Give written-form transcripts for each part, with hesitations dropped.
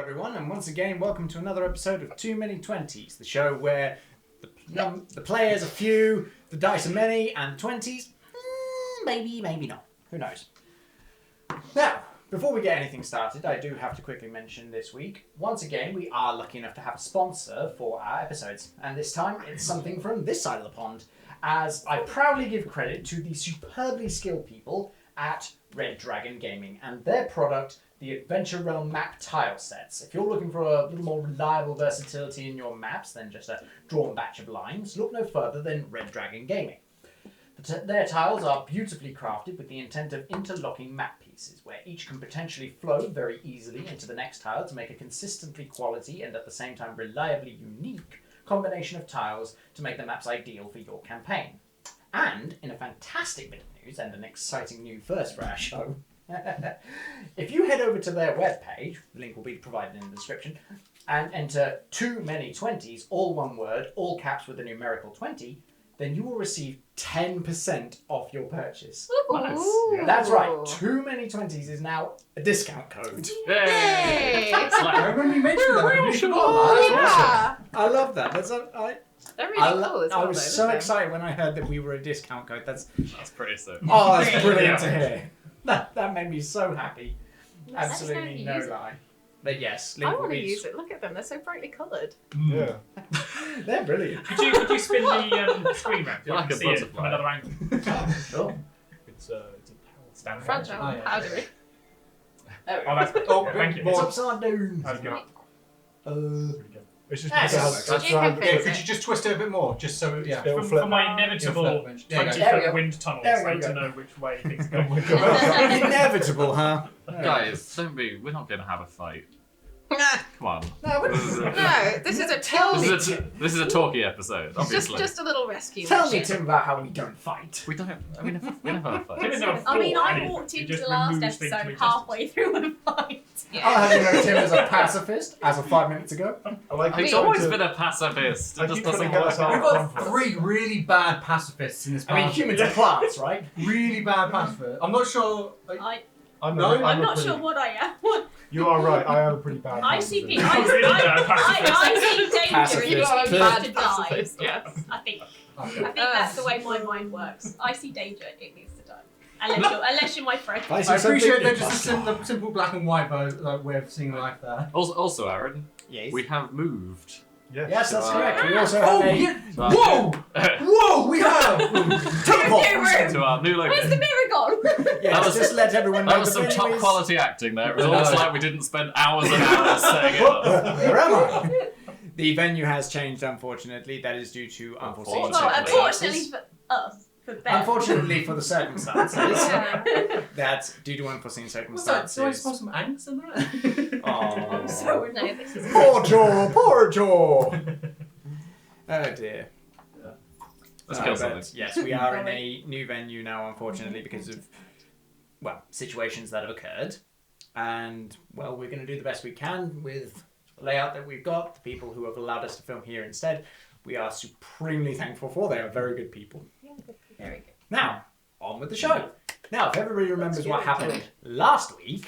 everyone, and once again, welcome to another episode of Too Many 20's, the show where the players are few, the dice are many, and 20's, maybe not. Who knows? Now, before we get anything started, I do have to quickly mention this week, once again, we are lucky enough to have a sponsor for our episodes, and this time it's something from this side of the pond, as I proudly give credit to the superbly skilled people at Red Dragon Gaming and their product, the Adventure Realm map tile sets. If you're looking for a little more reliable versatility in your maps than just a drawn batch of lines, look no further than Red Dragon Gaming. Their tiles are beautifully crafted with the intent of interlocking map pieces, where each can potentially flow very easily into the next tile to make a consistently quality and at the same time reliably unique combination of tiles to make the maps ideal for your campaign. And, in a fantastic bit of news and an exciting new first for our show, if you head over to their webpage, the link will be provided in the description, and enter Too Many 20's, all one word, all caps with the numerical 20, then you will receive 10% off your purchase. Nice. Yeah. That's right, Too Many 20's is now a discount code. Yay! I remember you mentioned that. Really? Awesome. Yeah. I love that. They're really cool as well. I was so excited when I heard that we were a discount code. That's pretty sick. Oh, that's brilliant to hear. That made me so happy. Let's Absolutely no lie. But yes, I want to use it. Look at them. They're so brightly coloured. Yeah. They're brilliant. Could you spin the screen round? You're like a see it butterfly. from another angle. Sure. It's a stand. Fragile Oh, and yeah. powdery. There we Oh, go. that's good. Oh, Yeah, thank you. It's more. upside down. How's it going? Pretty good. It's just Yes. because Did you have yeah, it? could you just twist it a bit more, just so it, yeah. For, for my inevitable There you go. 20-foot wind tunnels, There we I need go. to know which way things are going. Inevitable, huh? Guys, we're not going to have a fight. Come on. No, No, this is a Tell me, This is a talky episode, obviously. just a little rescue Tell me, mission. Tim, about how we don't fight. We never have a fight. Tim is never I mean, fought I anything. walked He into just the last removes things episode from halfway through a fight. I'll have you know Tim is a pacifist, as of 5 minutes ago. I like He's always been a pacifist. It just doesn't work We've out. got 3 really bad pacifists in this I mean, party. humans are plants, right? Really bad pacifists. I'm not sure. I'm No, not sure what I am. You are right. I am a pretty bad. I see people. I'm really bad I see danger Pacifist. in You are a it bad needs to die. pacifist, yes. I think Okay. that's the way my mind works. I see danger, it needs to die. Unless you're my friend. I see I appreciate something- they're just a simple black and white way of seeing life there. Also, Aaron, Yes. we have moved. Yes, that's Uh, correct. We also Oh, have a yeah. Whoa! Whoa! We have! teleport. to our new Where's the location. mirror gone? Yes, That was- just let everyone know That was the some top venue is- quality acting there. It was almost like we didn't spend hours and hours setting it up. Where am I? The venue has changed, unfortunately. That is due to unforeseen Well, circumstances. unfortunately for us, for them. Unfortunately for the circumstances. Yeah. That's due to unforeseen What's that? Do I circumstances. smell some angst in that? Oh. So no, this is Poor Jaw, poor Jaw. Oh dear. Let's No, kill but something. yes, we are in a new venue now, unfortunately, because of, well, situations that have occurred. And, well, we're going to do the best we can with the layout that we've got, the people who have allowed us to film here instead. We are supremely thankful for. They are very good people. very good. Now, on with the show. Now, if everybody remembers what happened last week,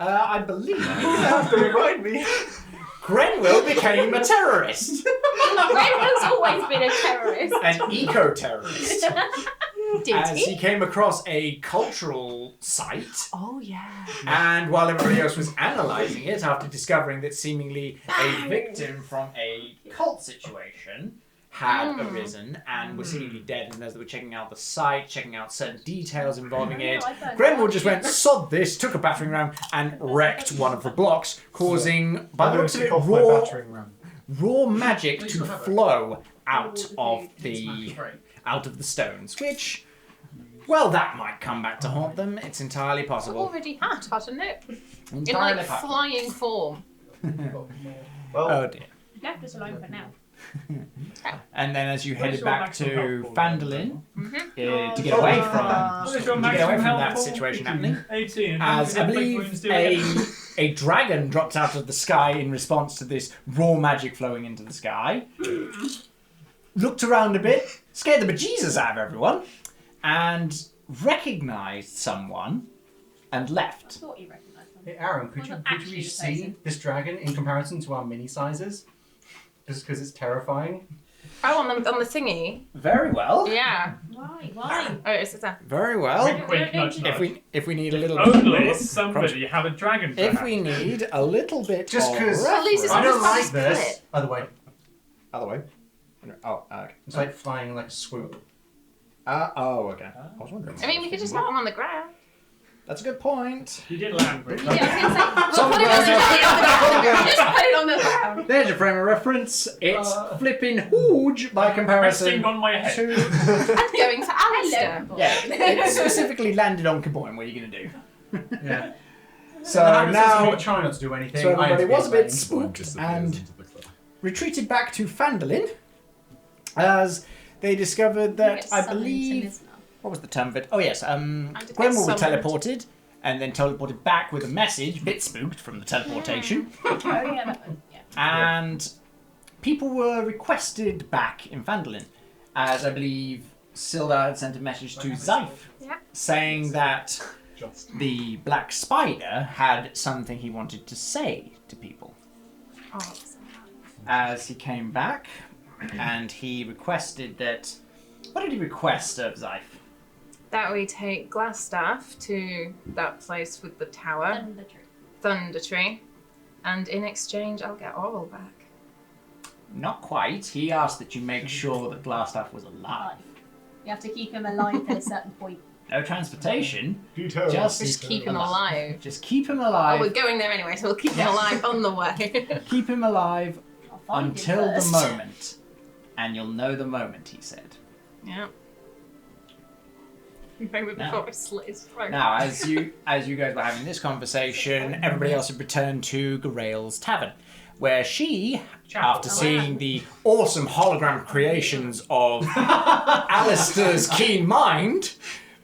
I believe you have to remind me. Grenville became a terrorist. Grenville's always been a terrorist. An eco-terrorist. Did As he? he came across a cultural site, Oh, yeah. and while everybody else was analysing it after discovering that seemingly a victim from a cult situation had arisen and was seemingly dead, and as they were checking out the site, checking out certain details involving it, Grenville just went, sod this, took a battering ram and wrecked one of the blocks, causing, by the looks of it, raw magic to flow out of the stones, which, well, that might come back to haunt them. It's entirely possible. Already had, hadn't it? In Entirely like possible. flying form. Oh dear. Left us alone for now. And then as you What is headed your back maximum to helpful Fandolin Mm-hmm. to get away from What is your to get away maximum from that helpful? situation happening, 18. as I believe a dragon dropped out of the sky in response to this raw magic flowing into the sky, looked around a bit, scared the bejesus out of everyone, and recognised someone and I left. thought you recognised them. Hey, Aaron, could Wasn't you actually the see person. this dragon in comparison to our mini sizes? Just because it's terrifying. Oh, on the thingy. Very well. Yeah. Why? Oh, it's that. Very well. Wink, wink, nudge, nudge. If we need a little Only somebody have a dragon for if we need a little bit Just of 'cause- Well, at least it's I not don't just like split. this. Other way. other way. Oh, okay. It's like flying like a swoop. Oh, okay. I was wondering. I mean, we could just have them on the ground. That's a good point. You did land with Yeah, I was gonna say, Some we'll put it on the ground. Just put it on the ground. There's your frame of reference. It's flipping huge by comparison resting on my head. to. And going for Alistair. Hello. Yeah, it specifically landed on Kaboom. What are you gonna do? Yeah. So Now, now, we try not to do anything. so I have everybody to be was a bit playing. spooked and retreated back to Fandolin as they discovered that I believe. What was the term of it? Oh yes, Gwen will be summoned. teleported and then teleported back with a message, bit spooked from the teleportation. Oh yeah, that one. Yeah. And people were requested back in Fandolin, as I believe Silda had sent a message to Zyph Yeah. saying that Just. the Black Spider had something he wanted to say to people. Oh, As he came back, and he requested that. What did he request of Zyph? that we take Glassstaff to that place with the tower, And the truth. Thunder Tree, and in exchange I'll get Oral back. Not quite. He asked that you make sure that Glassstaff was alive. You have to keep him alive till a certain point. No transportation. Details. Just keep him alive. Just keep him Oh, alive. we're going there anyway, so we'll keep him alive on the way. Keep him alive I'll find him until the first. moment. And you'll know the moment, he said. Yeah. Maybe before I slit his throat. Now, as you guys were having this conversation, everybody else had returned to Garael's tavern, where she, after seeing the awesome hologram creations of Alistair's keen mind,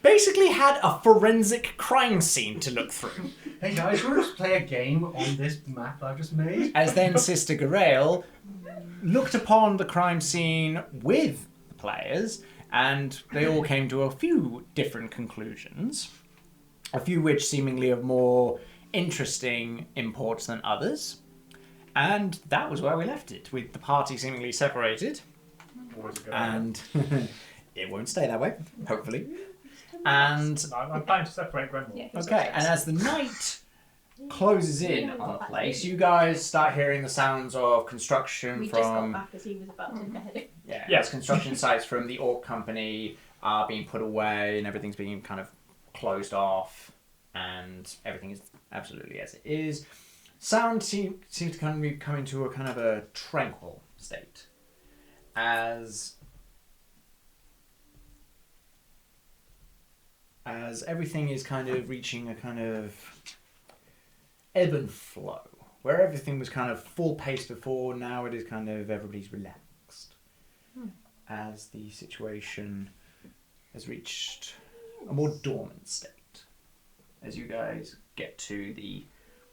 basically had a forensic crime scene to look through. Hey guys, we'll just play a game on this map I've just made. As then Sister Garael looked upon the crime scene with the players, and they all came to a few different conclusions, a few which seemingly of more interesting import than others. And that was where we left it, with the party seemingly separated. Always a good And it won't stay that way, hopefully. And I'm planning to separate Grenville. Yeah, he's okay, got and as the night closes in on the place, you guys start hearing the sounds of construction We just got from back as he was about to behead it. as construction sites from the Orc Company are being put away and everything's being kind of closed off and everything is absolutely as it is. Sound seems to kind of be coming to a kind of a tranquil state as everything is kind of reaching a kind of ebb and flow. Where everything was kind of full paced before, now it is kind of everybody's relaxed. As the situation has reached a more dormant state. As you guys get to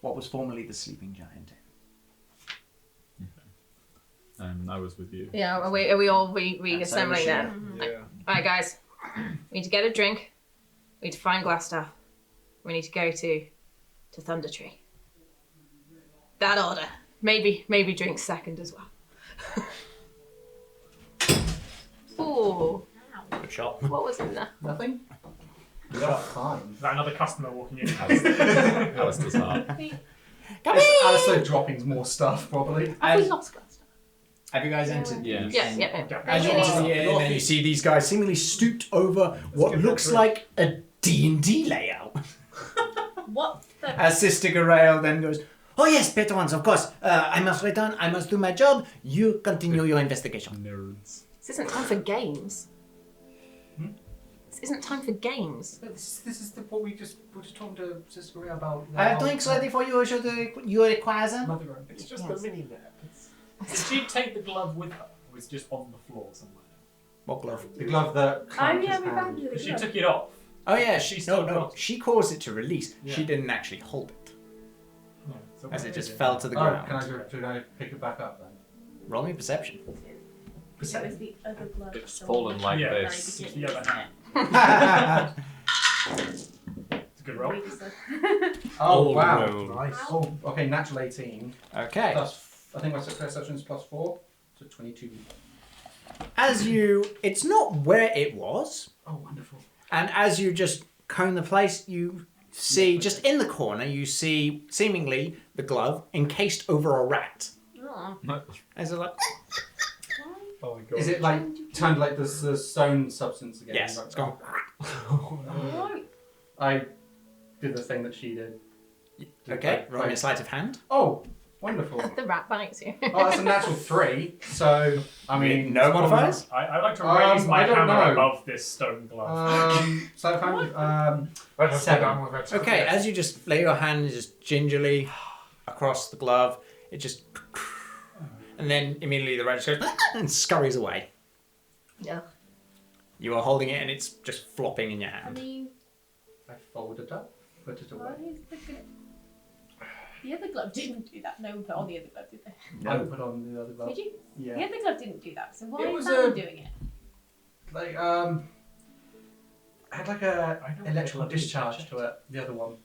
what was formerly the Sleeping Giant. And I was with you. Yeah, are we all reassembling That's then? Yeah. Alright guys, we need to get a drink, we need to find Glassstaff, we need to go to Thunder Tree. That order. Maybe drink second as well. Ooh, Good shot. what was in there? Nothing? We got time. Is that another customer walking in? Alistair's heart. Alistair dropping more stuff, probably. Have we lost Glassstaff? Have you guys entered the Yeah. Yeah. As you enter the inn, and you see these guys seemingly stooped over what give looks that a like a D&D layout. What the? As Sister Garael then goes, "Oh yes, better ones, of course. I must return, I must do my job. You continue your investigation." Nerds. This isn't time for games. Hmm? This isn't time for games. This is what we just were just talking to Sister Maria about. I have drinks ready for you, should you require them? Mother Earth. It's just Yes. a mini nap. Did she take the glove with her? Or was it just on the floor somewhere? What glove? The glove that Oh clamped yeah, his we hand. found you. Because she took it off. Oh yeah, She still no. got it. She caused it to release. Yeah. She didn't actually hold it, No, so as what it just is fell to the Oh, ground. should I pick it back up then? Roll me perception. So it's the other glove. It's fallen like Yeah. this. It's the other hand. It's a Good roll. Oh, Old wow. roll. Nice. Oh, okay, natural 18. Okay. I think my perception is +4, so 22. It's not where it was, Oh, wonderful. and as you just comb the place, you see just in the corner, you see seemingly the glove encased over a rat. Oh. As it like, Oh my god. Is it like turned like the stone substance again? yes, Like, it's gone. I did the thing that she did. Okay, roll me a sleight of hand. Oh, wonderful. The rat bites you. Oh, that's a natural 3. So I mean, No it's probably- modifiers? I like to raise my I don't hammer know. above this stone glove. So I found Let's just 7. go down with it. Okay, as you just lay your hand just gingerly across the glove, it just, and then immediately the rat just goes and scurries away. Yeah. You are holding it and it's just flopping in your I hand. mean, I folded it up, put it away. why is the other glove didn't do that. No one put on the other glove, did they? I put on the other glove. Did you? The Yeah. other glove didn't do that. So why It is was that one a- doing it? Like I had like a I know electrical what it is. discharge to it. The other one.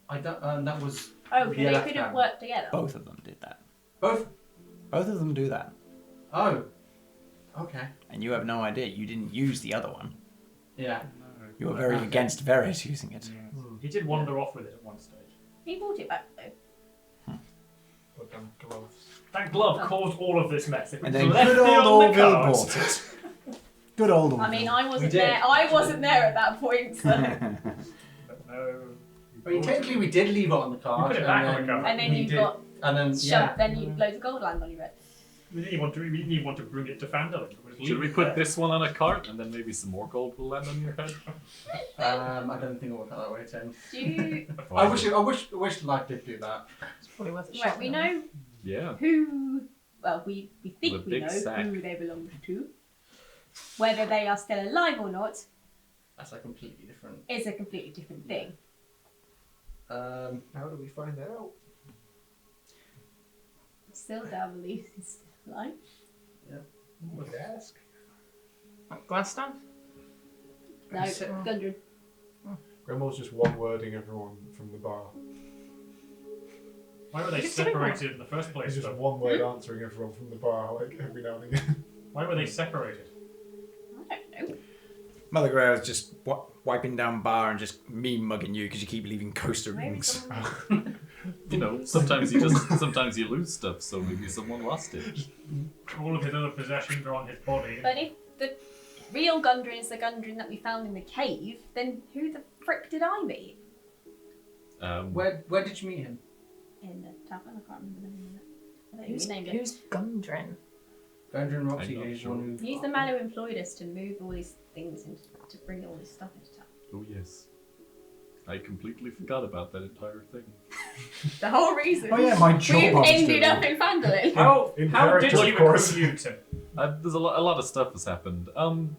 I don't. That was Oh, so the they left could have hand. worked together. Both of them did that. Both. Both of them do that. Oh. Okay. And you have no idea. You didn't use the other one. Yeah. You were very Okay. against Varys using it. He did wander off with it at one stage. He brought it back though. But them gloves. That glove caused all of this mess. If And we'd then left good it old on the Orville cards- bought it. Good old Orville. I mean, I wasn't did. there. I wasn't there at that point. So. But no. I mean, technically, we did leave it on the card. You put it back on the card. And then we you did- got And then shoved. Then you loads of gold land on your head. We didn't even want to bring it to Fandolin. Should we put this one on a cart and then maybe some more gold will land on your head? I don't think it worked out that way, Tim. Do you? I wish life did do that. It's probably worth a Right, shot. we know Yeah. who. Well, we think The we big know sack. who they belong to. Whether they are still alive or not That's like completely different. is a completely different thing. Um, How do we find that out? Still don't believe he's still alive. We could ask. Glass staff? No, Gundren. Grimmel's just one wording everyone from the bar. Why were they Just doing separated in the first place? He's just Though? one word answering everyone from the bar, like every now and again. Why were they separated? I don't know. Mother Grail's just wiping down bar and just me mugging you because you keep leaving coaster Maybe rings. someone- You know, sometimes you lose stuff, so maybe someone lost it. All of his other possessions are on his body. But if the real Gundren is the Gundren that we found in the cave, then who the frick did I meet? where did you meet him? In the tavern? I can't remember the name of it. I don't think Who's, we named it. who's Gundren? Gundren Roxy I'm not is sure. one who. He's the man who employed us to move all these things and to bring all this stuff into town. Oh yes. I completely forgot about that entire thing. The whole reason Oh yeah, my job. we I was ended doing. up in Fandolin. How In did character, you of course. recruit you, Tim? There's a lot of stuff has happened. I'm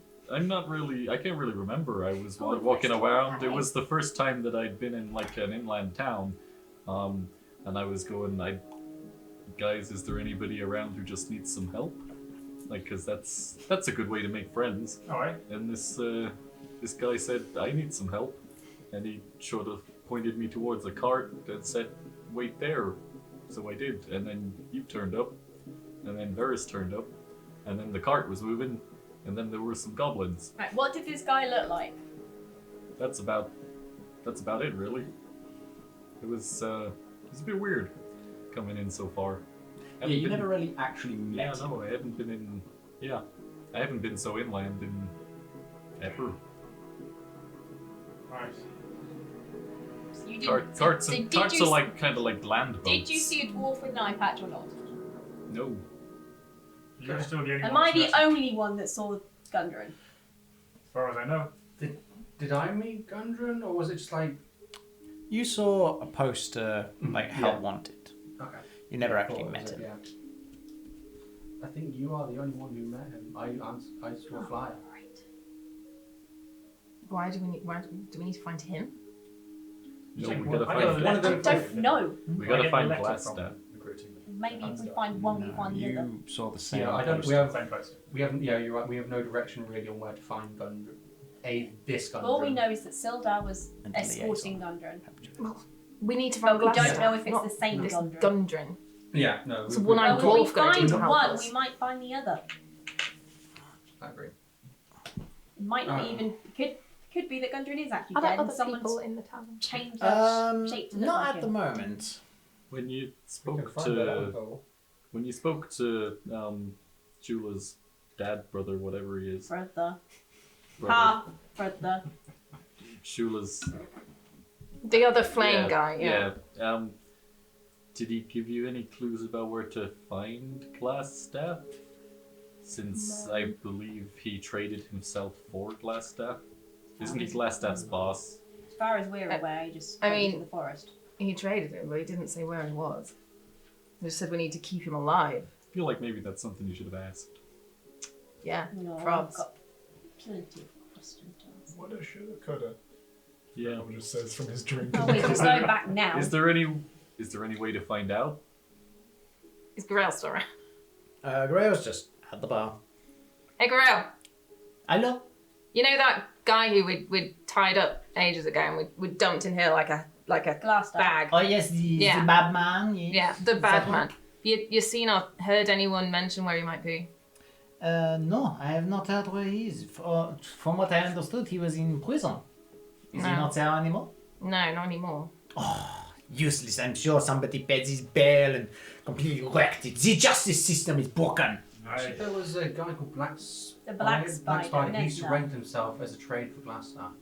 not really. I can't really remember. I was Oh, walking that's around. It right. was the first time that I'd been in like an inland town, and I was going. Guys, is there anybody around who just needs some help? Like, cause that's a good way to make friends. Alright. And this guy said, I need some help, and he sort of pointed me towards a cart and said, wait there. So I did, and then you turned up, and then Varys turned up, and then the cart was moving, and then there were some goblins. Right, what did this guy look like? That's about it, really. It was a bit weird coming in so far. Yeah, you never really actually Yeah, met him. no, I haven't been in. Yeah, I haven't been so inland in ever. Right. So you didn't. Carts did are you, like kind of like land boats. Did you see a dwarf with an eye patch or not? No. You're still the only Am one I the that's missing, only one that saw Gundren? as far as I know. Did I meet Gundren, or was it just like? You saw a poster like how Yeah. wanted. Okay. You never I actually thought it met was him. it, yeah. I think you are the only one who met him. I saw a flyer. Right. Why do we need to find him? No, Check we one- gotta I find. got a one of them- I don't know. We I gotta get find the letter glass from staff. recruiting them. Maybe if we No. find one, we find the other. You saw the same. Yeah, I don't. poster. We have. Same poster. We haven't. Yeah, you're right. We have no direction really on where to find Gundren. this Gundren. All we know is that Sildar was And the escorting Gundren. We need to But find we Glassstaff. don't know if it's not the same this Gundren. Gundren. Yeah, no. It's a one-eyed Well, if dwarf we guy find to help one, us. we might find the other. I agree. It might not even could be that Gundren is actually Are there dead and other someone's people in the tavern? changed their shape to look Not like at the him. moment. When you We can spoke find that out, to though. when you spoke to Jula's dad, brother, whatever he is, Brother. brother, Ha! Brother. Shula's The other flame guy, yeah. did he give you any clues about where to find Glassstaff? Since I believe he traded himself for Glassstaff. Isn't he Glassstaff's boss? As far as we're aware, he just I went mean- into the forest. He traded him, but he didn't say where he was. He just said we need to keep him alive. I feel like maybe that's something you should have asked. Yeah, No, I've probs. got plenty of questions to ask. Woulda, shoulda, coulda. Yeah. Grandma just says from his drink. Oh, we can go back now. Is there any way to find out? Is Gorell still around? Grail's just at the bar. Hey, Gorell! Hello? You know that guy who we'd tied up ages ago and we dumped in here like a Glass stuff. bag? Oh, yes, the bad man. Yes. Yeah, the bad man. You seen or heard anyone mention where he might be? No, I have not heard where he is. From what I understood, he was in prison. Is he No. not there anymore? No, not anymore. Useless. I'm sure somebody paid his bail and completely wrecked it. The justice system is broken. There was a guy called The Black Spider, He Ned surrendered himself as a trade for Glassstaff.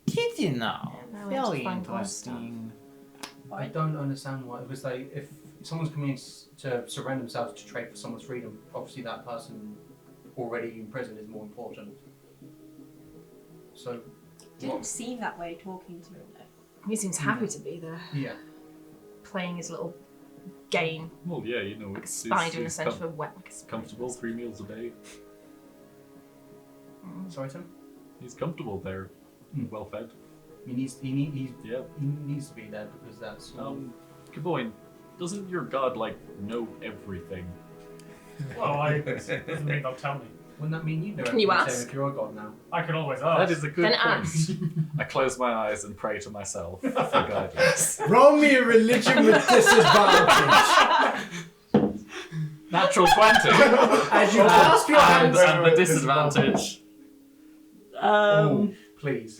Did you know? now we have to Very find interesting. I don't understand why. Because if someone's coming in to surrender themselves to trade for someone's freedom, obviously that person already in prison is more important. So, Didn't seem that way talking to him though. He seems happy to be there, yeah. playing his little game. Well, yeah, you know, Like a it's spider in the centre of a web. Like a spider. comfortable, 3 meals a day. Sorry, Tim? He's comfortable there, well fed. He needs Yeah. he needs to be there because that's Kaboin, doesn't your god know everything? Well, doesn't mean they'll tell me. wouldn't that mean you know Can you everything, ask? if you're a god now? I can always That ask. is a good Then point. ask. I close my eyes and pray to myself for guidance. Roll me a religion with disadvantage. Natural 20! As you clasp your hands. and the disadvantage. Oh, please.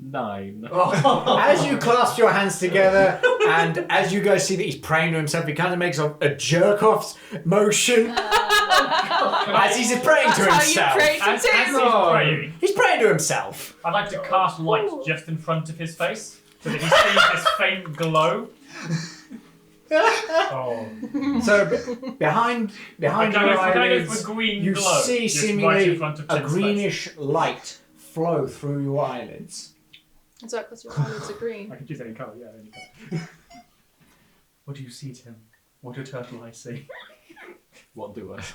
9. As you clasp your hands together, and as you guys see that he's praying to himself, he kind of makes a jerk-off motion as he's praying to That's himself. how you pray to As he's Tim! praying, He's praying to himself. I'd like to cast light just in front of his face so that he sees this faint glow. Oh. So behind We're your going eyelids, for green you glow. see just right seemingly in front of a Tim's greenish light flow through your eyelids. Is that because your eyelids are green? Face. I can choose any colour, yeah, any colour. What do you see, Tim? What do turtle eyes see? What do I? What's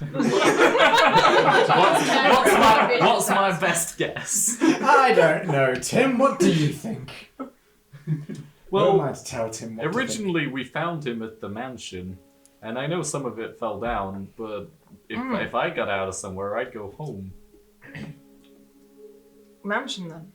What's my best guess? I don't know, Tim. What do you think? Well, Who am I to tell Tim what to think? originally we found him at the mansion, and I know some of it fell down, but if I got out of somewhere, I'd go home. Mansion then.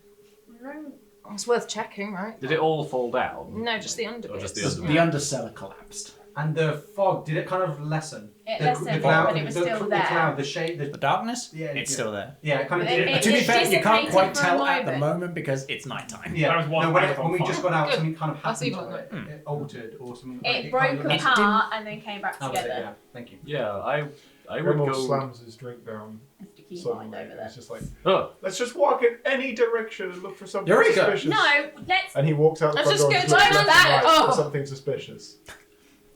It's worth checking, right? Did it all fall down? No, just the under Or just bits. the The undercellar collapsed. And the fog, did it kind of lessen? It the, lessened, but it was still the there. cloud, the shade, The darkness? Yeah, It's yeah. still there. yeah, it kind of But did. it To be just fair, you can't dissipated quite for a tell at the moment. moment because it's nighttime. Yeah, That was one no, light on when we fire. just got out, Good. something kind of That's happened even to it. It altered or something. It kind broke of- apart and then came back That was it, together. yeah. Thank you. Yeah, I would Grandma go. slams his drink down Mr. Keywind suddenly. over there. He's just like, Oh, let's just walk in any direction and look for something Eureka! suspicious. No, let's And he walks out the Let's front just door go and looks down left and that- right oh. for something suspicious.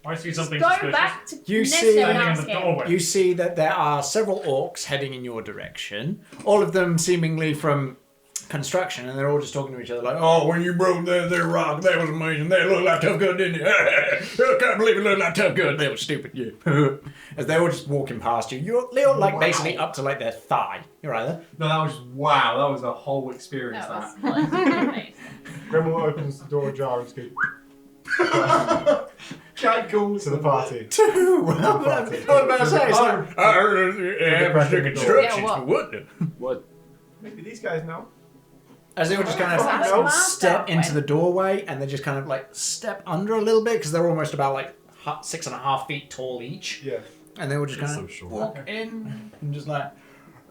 I see something go suspicious. back to You Nesto see- and Standing in ask the him. doorway. You see that there are several orcs heading in your direction, all of them seemingly from construction, and they're all just talking to each other like, "Oh, when you broke their rock, that was amazing. They looked like tough good, didn't they? I can't believe it looked like tough good. They were stupid, yeah." As they're all just walking past you, you're like basically up to like their thigh. You're right there. No, that was wow. That was a whole experience. That That. was amazing. Grandma opens the door ajar and just goes Jack calls to the party. Two. I was about to say, it's like, Yeah, constructions, what? what? what? Maybe these guys know. As they all just kind That's of mad step that into way. the doorway and they just kind of like step under a little bit because they're almost about like 6.5 feet tall each. Yeah. And they all just It's kind of so short. walk in and just like,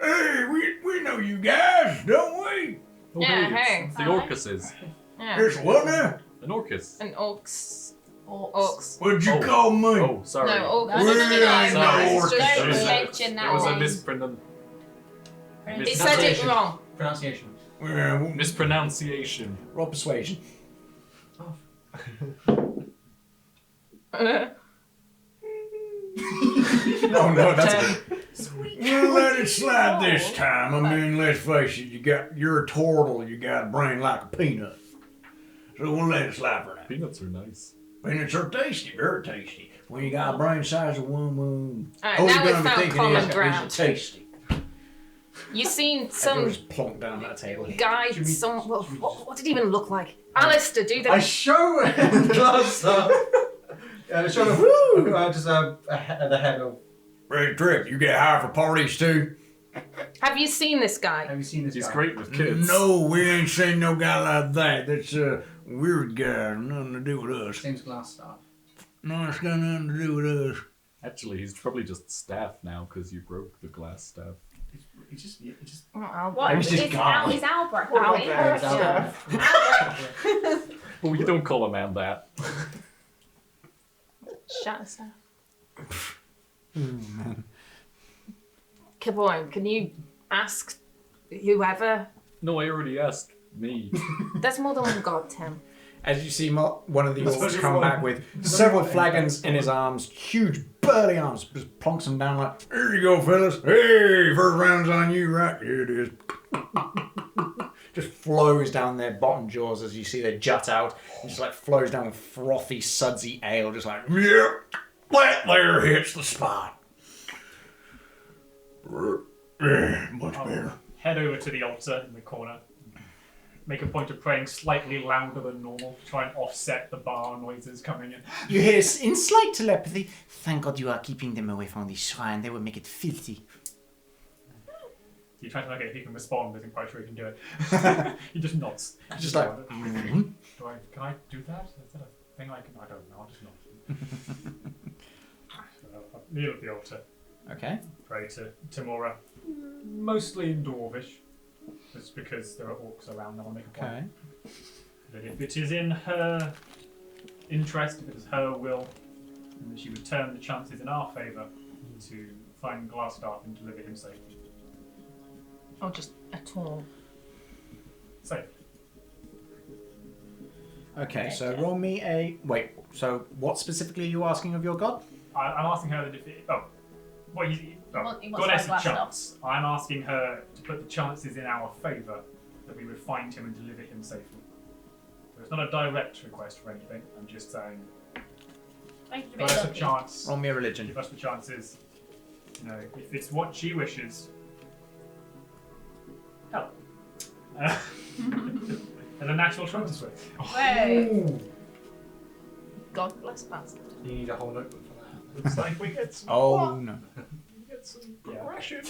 hey, we know you guys, don't we? Yeah, hey. The Orcuses. Yeah. There's what now? An Orcus. An orcs. Orcs. What'd you Oh. call me? Oh, sorry. No, orcs. No, no, no, no, no. Sorry. It's Don't just- It was a- mention that It was a name. It said it wrong. Pronunciation. mispronunciation. Roll persuasion. Oh no, that's good. We'll let it slide this time. I mean, let's face it, you're a turtle, you got a brain like a peanut. So we'll let it slide for now. Peanuts are nice. Peanuts are tasty, very tasty. When you got a brain size of one, Alright, all now you're we've gonna be found thinking common is ground. tasty. You seen Everyone some just plonk down that table. guy, some. Well, what did he even look like? Alistair, do I the. show him glass up. Show him just the head of. Great trick. You get high for parties too? Have you seen this guy? Have you seen this He's guy? great with kids. No, we ain't seen no guy like that. That's a weird guy. Nothing to do with us. His name's Glassstaff. No, it's got nothing to do with us. Actually, he's probably just staff now because you broke the glass staff. He just. Oh, I'll- What? Maybe she's gone. Is Albert? Poor Albert. guy. Yeah. Well, you don't call a man that. Shatterstaff. Caboyne, can you ask whoever? No, I already asked me. There's more than one god, Tim. As you see one of the There's orcs only come one. back with There's several only one. flagons in his arms, huge burly arms, just plonks them down like, here you go, fellas. Hey, first round's on you, right? Here it is. Just flows down their bottom jaws as you see they jut out, and just like flows down with frothy, sudsy ale, just like, yeah, that there hits the spot. Much better. I'll head over to the altar in the corner. Make a point of praying slightly louder than normal to try and offset the bar noises coming in. You hear in slight telepathy, thank God you are keeping them away from the shrine, they will make it filthy. You're trying to look at if he can respond, but I'm quite sure he can do it. He just nods. Just like, Can I do that? Is that a thing I can? I don't know. I'll just nod. So I'll kneel at the altar. Okay. Pray to Timora. Mostly in Dwarvish. Just because there are orcs around, I want to make a point. Okay. That if it is in her interest, if it is her will, then that she would turn the chances in our favour to find Glassstaff and deliver him safely. Or just at all. Safe. Okay, so roll me a... Wait, so what specifically are you asking of your god? I'm asking her that if it... Oh. Well, He wants goddess our of Glassstaff. chance. I'm asking her to put the chances in our favour that we would find him and deliver him safely. So it's not a direct request for anything. I'm just saying, Thank you for goddess of being chance. Roll me a religion. Give us the chances. You know, if it's what she wishes, help. And a natural 20 with. Wait. God bless bastard. You need a whole notebook for that. Looks like we get some. Oh, no. We get some progression.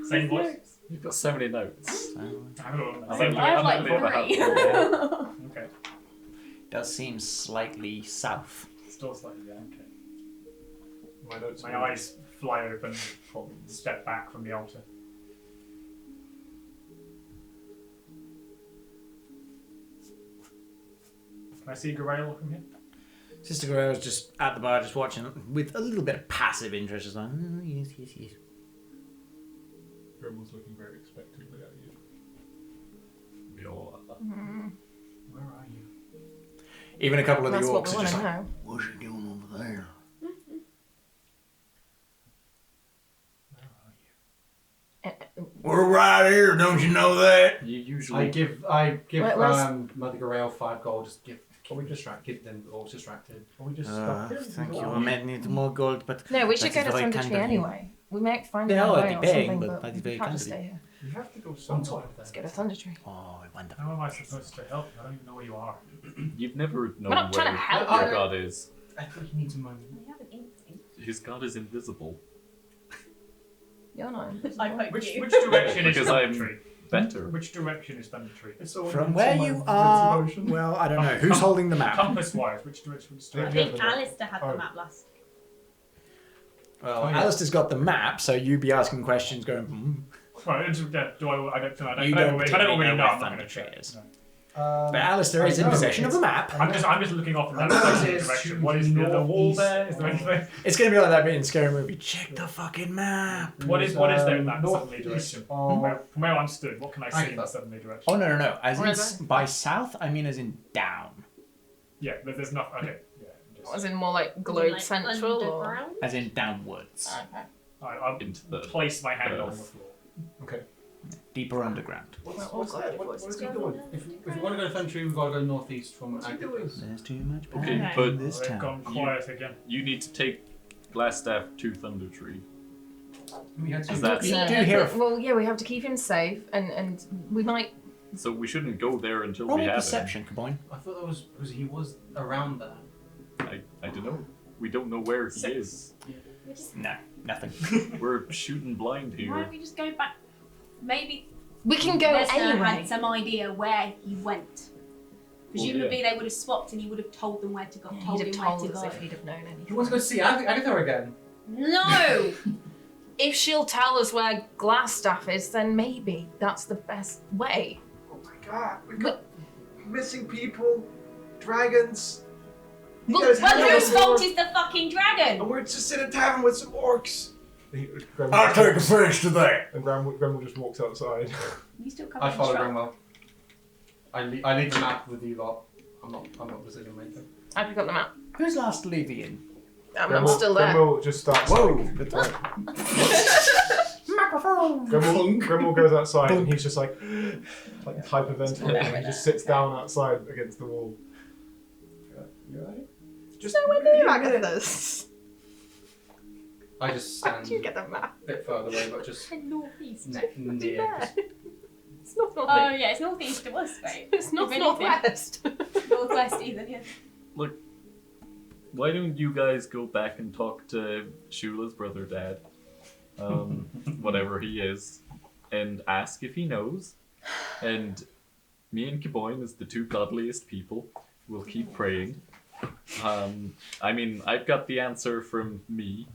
Same voice. You've got so many notes. I don't know. I Same think I have I'm like a bit of a 3. Okay. Does seem slightly south. Still slightly, yeah, okay. My notes. My eyes fly open, step back from the altar. Can I see Garel from here? Sister Guerrero's just at the bar, just watching with a little bit of passive interest. Just like, oh, yes, yes, yes. Everyone's looking very expectantly at you. We all are. Where are you? Even a couple of the That's what orcs we are just want to like, know. what's she doing over there? We're right here, don't you know that? You I usually give Wait, where's- Mother Garel 5 gold. Just give. Are we distracted? Give them all distracted. Are we just Thank you. I might need more gold, but No, we that should is go to very Thunder kind Tree of you. anyway. We might find They're our way already or paying, something, but but that is we very can't kind just of stay you. here. You have to go On somewhere. top of Let's them. go to Thunder Tree. Oh, wonderful. How am I supposed to help? I don't even know where you are. you've never known not trying where to help your her. god is. I think he needs a moment. We have an inkling. His god is invisible. You're not invisible. I vote Which you. direction is Because Thunder I'm Tree? better. Which direction is Thunder Tree? From where you are, well, I don't know. Who's holding the map? Compass-wise, which direction? I think Alistair had the map last. Well, Alistair's got the map, so you'd be asking questions going, Well, yeah, do I don't know. You I don't don't particularly really know know. where I'm not Thunder going to Tree check. is. No. But Alistair is in possession of the map. I'm just looking off in that Alistair is direction. to What is the northeast wall there? Is there anything? It's going to be like that bit in Scary Movie. Check the fucking map. What is there in that southerly northeast direction? of- From where I'm stood, what can I see in the southerly direction? Oh, no. As Where in, is it? by south, I mean as in down. Yeah, there's nothing. Okay. Yeah. Just, Was it more like globe Like central or? underground? As in downwards. Okay. I'll Into the place my hand on the earth. floor. Okay. Deeper underground. What's that? What is he doing? If we want to go to Thunder Tree, we've got to go northeast from Agriculture. There's too much Okay, power but in this They've gone town. quiet again. You need to take Glassstaff to Thunder Tree. We had to. Is that- You Yeah, do I hear think- well, yeah, we have to keep him safe, and we might. So we shouldn't go there until Roll we me have perception, Caboyne. I thought that was because he was around there. him. I don't know. We don't know where he is. We just- No, nothing. We're shooting blind Why here. don't we just go back? Maybe We can go Lesnar anyway. had some idea where he went. Presumably they would have swapped and he would have told them where to go. He'd Told have him where told to us go. if he'd have known You anything. want to go see Agatha again? No! If she'll tell us where Glassstaff is, then maybe that's the best way. Oh my god, we got missing people, dragons. You Well, guys have Well, no whose fault more- is the fucking dragon? And we're just in a tavern with some orcs. I'll take offense to that. And Grenville just walks outside. You still I covered in follow straw. Grenwell. I leave the map with you lot. I'm not decision maker. I pick up the map. Who's last leaving in? I'm still there. Grenville just starts. Whoa, Like, good one. Grenville goes outside and he's just like hyperventilating. He just sits down outside against the wall. You alright? Just So we're near Agatha's. I just How stand did you get the map? a bit further away, but just In northeast. near. There. It's not Oh northeast. yeah, it's northeast to us, right? It's not If anything. northwest. Northwest even, yeah. Why don't you guys go back and talk to Shula's brother, Dad, whatever he is, and ask if he knows. And me and Caboyne, as the two godliest people, will keep praying. I mean, I've got the answer from me.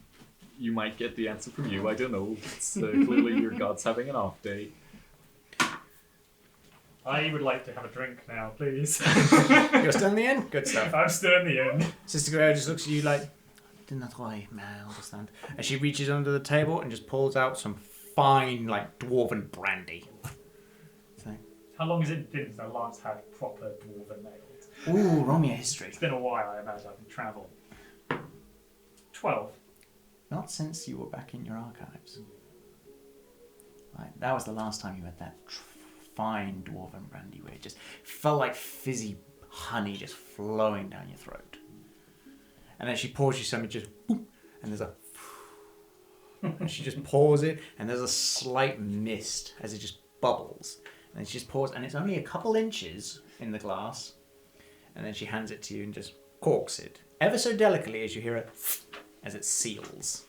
You might get the answer from you. I don't know. It's clearly your god's having an off day. I would like to have a drink now, please. You're still in the inn? Good stuff. I'm still in the inn. Sister Guerrero just looks at you like, didn't I understand? And she reaches under the table and just pulls out some fine, like, dwarven brandy. So, How long has it been since Lance had proper dwarven nails? ooh, roll me a history. It's been a while, I imagine. I've been travelling. 12. Not since you were back in your archives. Like, that was the last time you had that fine dwarven brandy where it just felt like fizzy honey just flowing down your throat. And then she pours you some, and just boop, and there's a and she just pours it, and there's a slight mist as it just bubbles. And then she just pours, and it's only a couple inches in the glass. And then she hands it to you and just corks it, ever so delicately, as you hear it as it seals.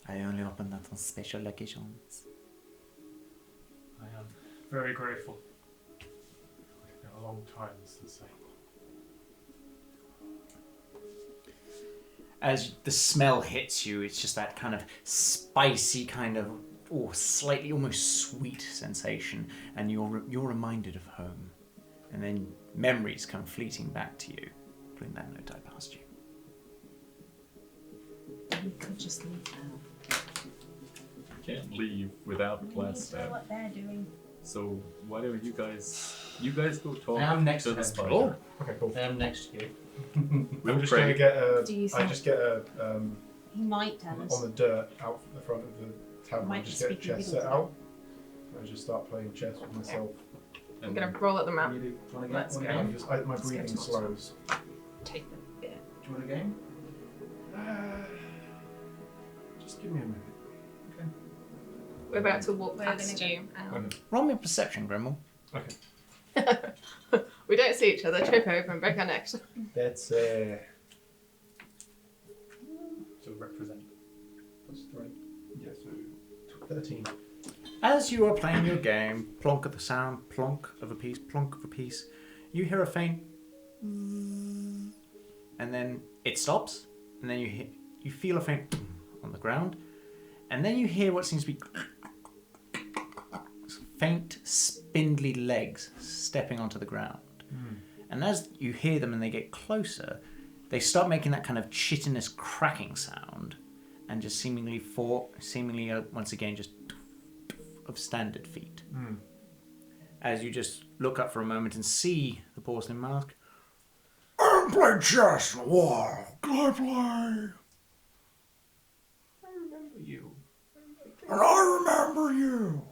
I only open that on special occasions. I am very grateful. It's been a long time since As the smell hits you, it's just that kind of spicy, kind of, slightly almost sweet sensation, and you're reminded of home. And then memories come fleeting back to you, putting that note I passed you. We could just leave now. Can't leave without We need to know Glassstaff. what they're doing. So why don't you guys go talk I am next to to the him. spider. Oh. Okay, cool. I am next to you. We'll I'm just pray. going to get a. Do you I think- just get a He might tell us. on the dirt out the front of the tavern. Might I be just get a speaking chess riddles set now. out. I just start playing chess with myself. I'm And gonna roll at the map. Do you want to Let's get go. one I'm game? just, my Let's go breathing to slows. Take the bit. Do you want a game? Just give me a minute. We're about to walk We're past gonna you. Okay. Roll me a perception, Grimmel. We don't see each other. Trip over and break our necks. That's I. To represent. +3. Yeah, so 13. As you are playing your game, plonk of the sound, plonk of a piece, you hear a faint, and then it stops, and then you feel a faint on the ground, and then you hear what seems to be faint, spindly legs stepping onto the ground. And as you hear them and they get closer, they start making that kind of chitinous cracking sound, and just seemingly once again just of standard feet. As you just look up for a moment and see the porcelain mask. I haven't played chess in a while. Can I play? I remember you. And I remember you.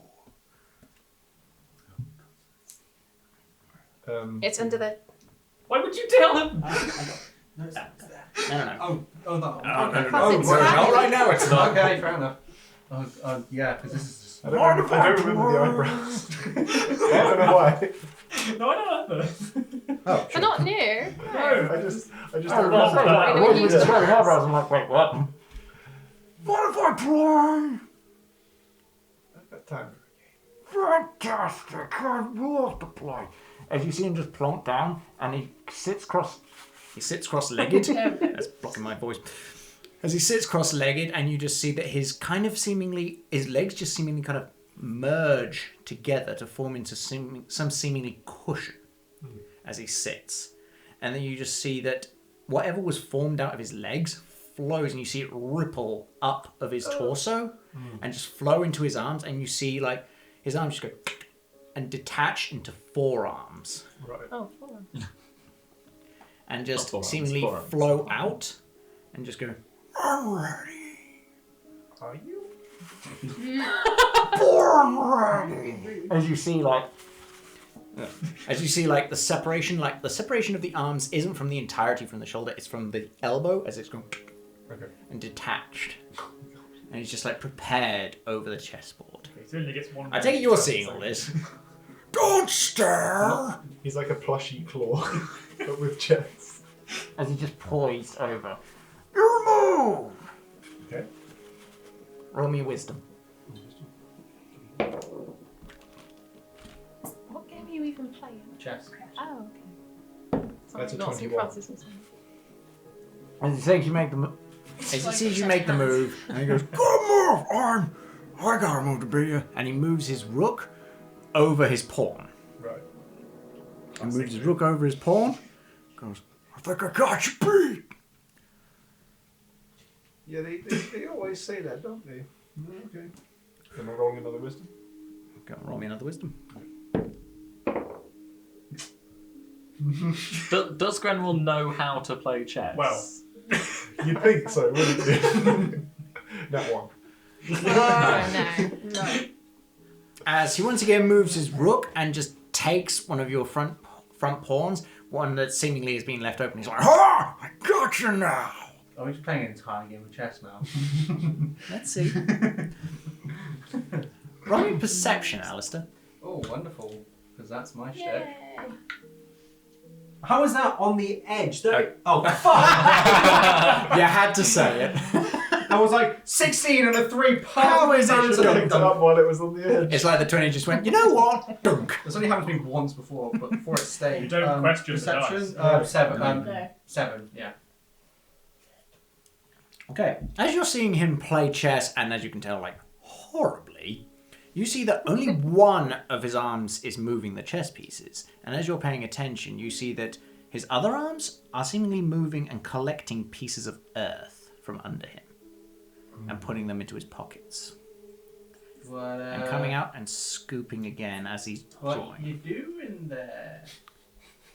It's under the. Why would you tell him? No. Oh, no. It's Not right now, it's not. Okay, fair enough. Yeah, because this is. I don't remember the eyebrows. I don't know why. No, I don't know. Oh, They're not new. No. I just Oh, don't well, remember. but- I know you used to- eyebrows. I'm like, wait, what? What if I play? That time. Fantastic! I'd love to play. As you see him just plonk down, and he sits cross-legged. That's blocking my voice. As he sits cross-legged, and you just see that his legs just seemingly kind of merge together to form into some seemingly cushion as he sits. And then you just see that whatever was formed out of his legs flows, and you see it ripple up of his torso and just flow into his arms, and you see like his arms just go and detach into forearms. Right. Oh, hold on. And just Not forearms, seemingly forearms. flow out and just go, I'm ready. Are you? I'm ready. As you see the separation of the arms isn't from the entirety from the shoulder, it's from the elbow as it's going and detached. And he's just like prepared over the chessboard. Okay, so he only gets one. I take it you're seeing all this. Don't stare! He's like a plushy claw, but with chest. As he just poised over. You move! Okay. Roll me wisdom. What game are you even playing? Chess. Oh, okay. That's a not St. 21. Francis or something. As he sees you make the move, and he goes, "Good move! I got a move to beat you." And he moves his rook over his pawn. Right. He moves his rook over his pawn. Goes, "I think I got you beat." Yeah, they always say that, don't they? Okay. Am I rolling another wisdom? Go on, roll me another wisdom. Does Grenville know how to play chess? Well. You'd think so, wouldn't you? That one. Oh, no. As he once again moves his rook and just takes one of your front pawns, one that seemingly has been left open. He's like, "Ha! I got you now." Oh, we're just playing an entire game of chess now. Let's see. Roll me perception, Alistair. Oh, wonderful. Because that's my shit. Yay. How is that on the edge? Oh, fuck! You had to say it. I was like 16 and a 3. How is I it? should have picked it up while it was on the edge. It's like the 20 just went, you know what? Dunk. That's only happened to me once before, but before it stayed. You don't question the perception. dice. 7. No. 7. Yeah. Okay. As you're seeing him play chess, and as you can tell, like, horribly, you see that only one of his arms is moving the chess pieces. And as you're paying attention, you see that his other arms are seemingly moving and collecting pieces of earth from under him and putting them into his pockets. And coming out and scooping again as he's What drawing. you doing there?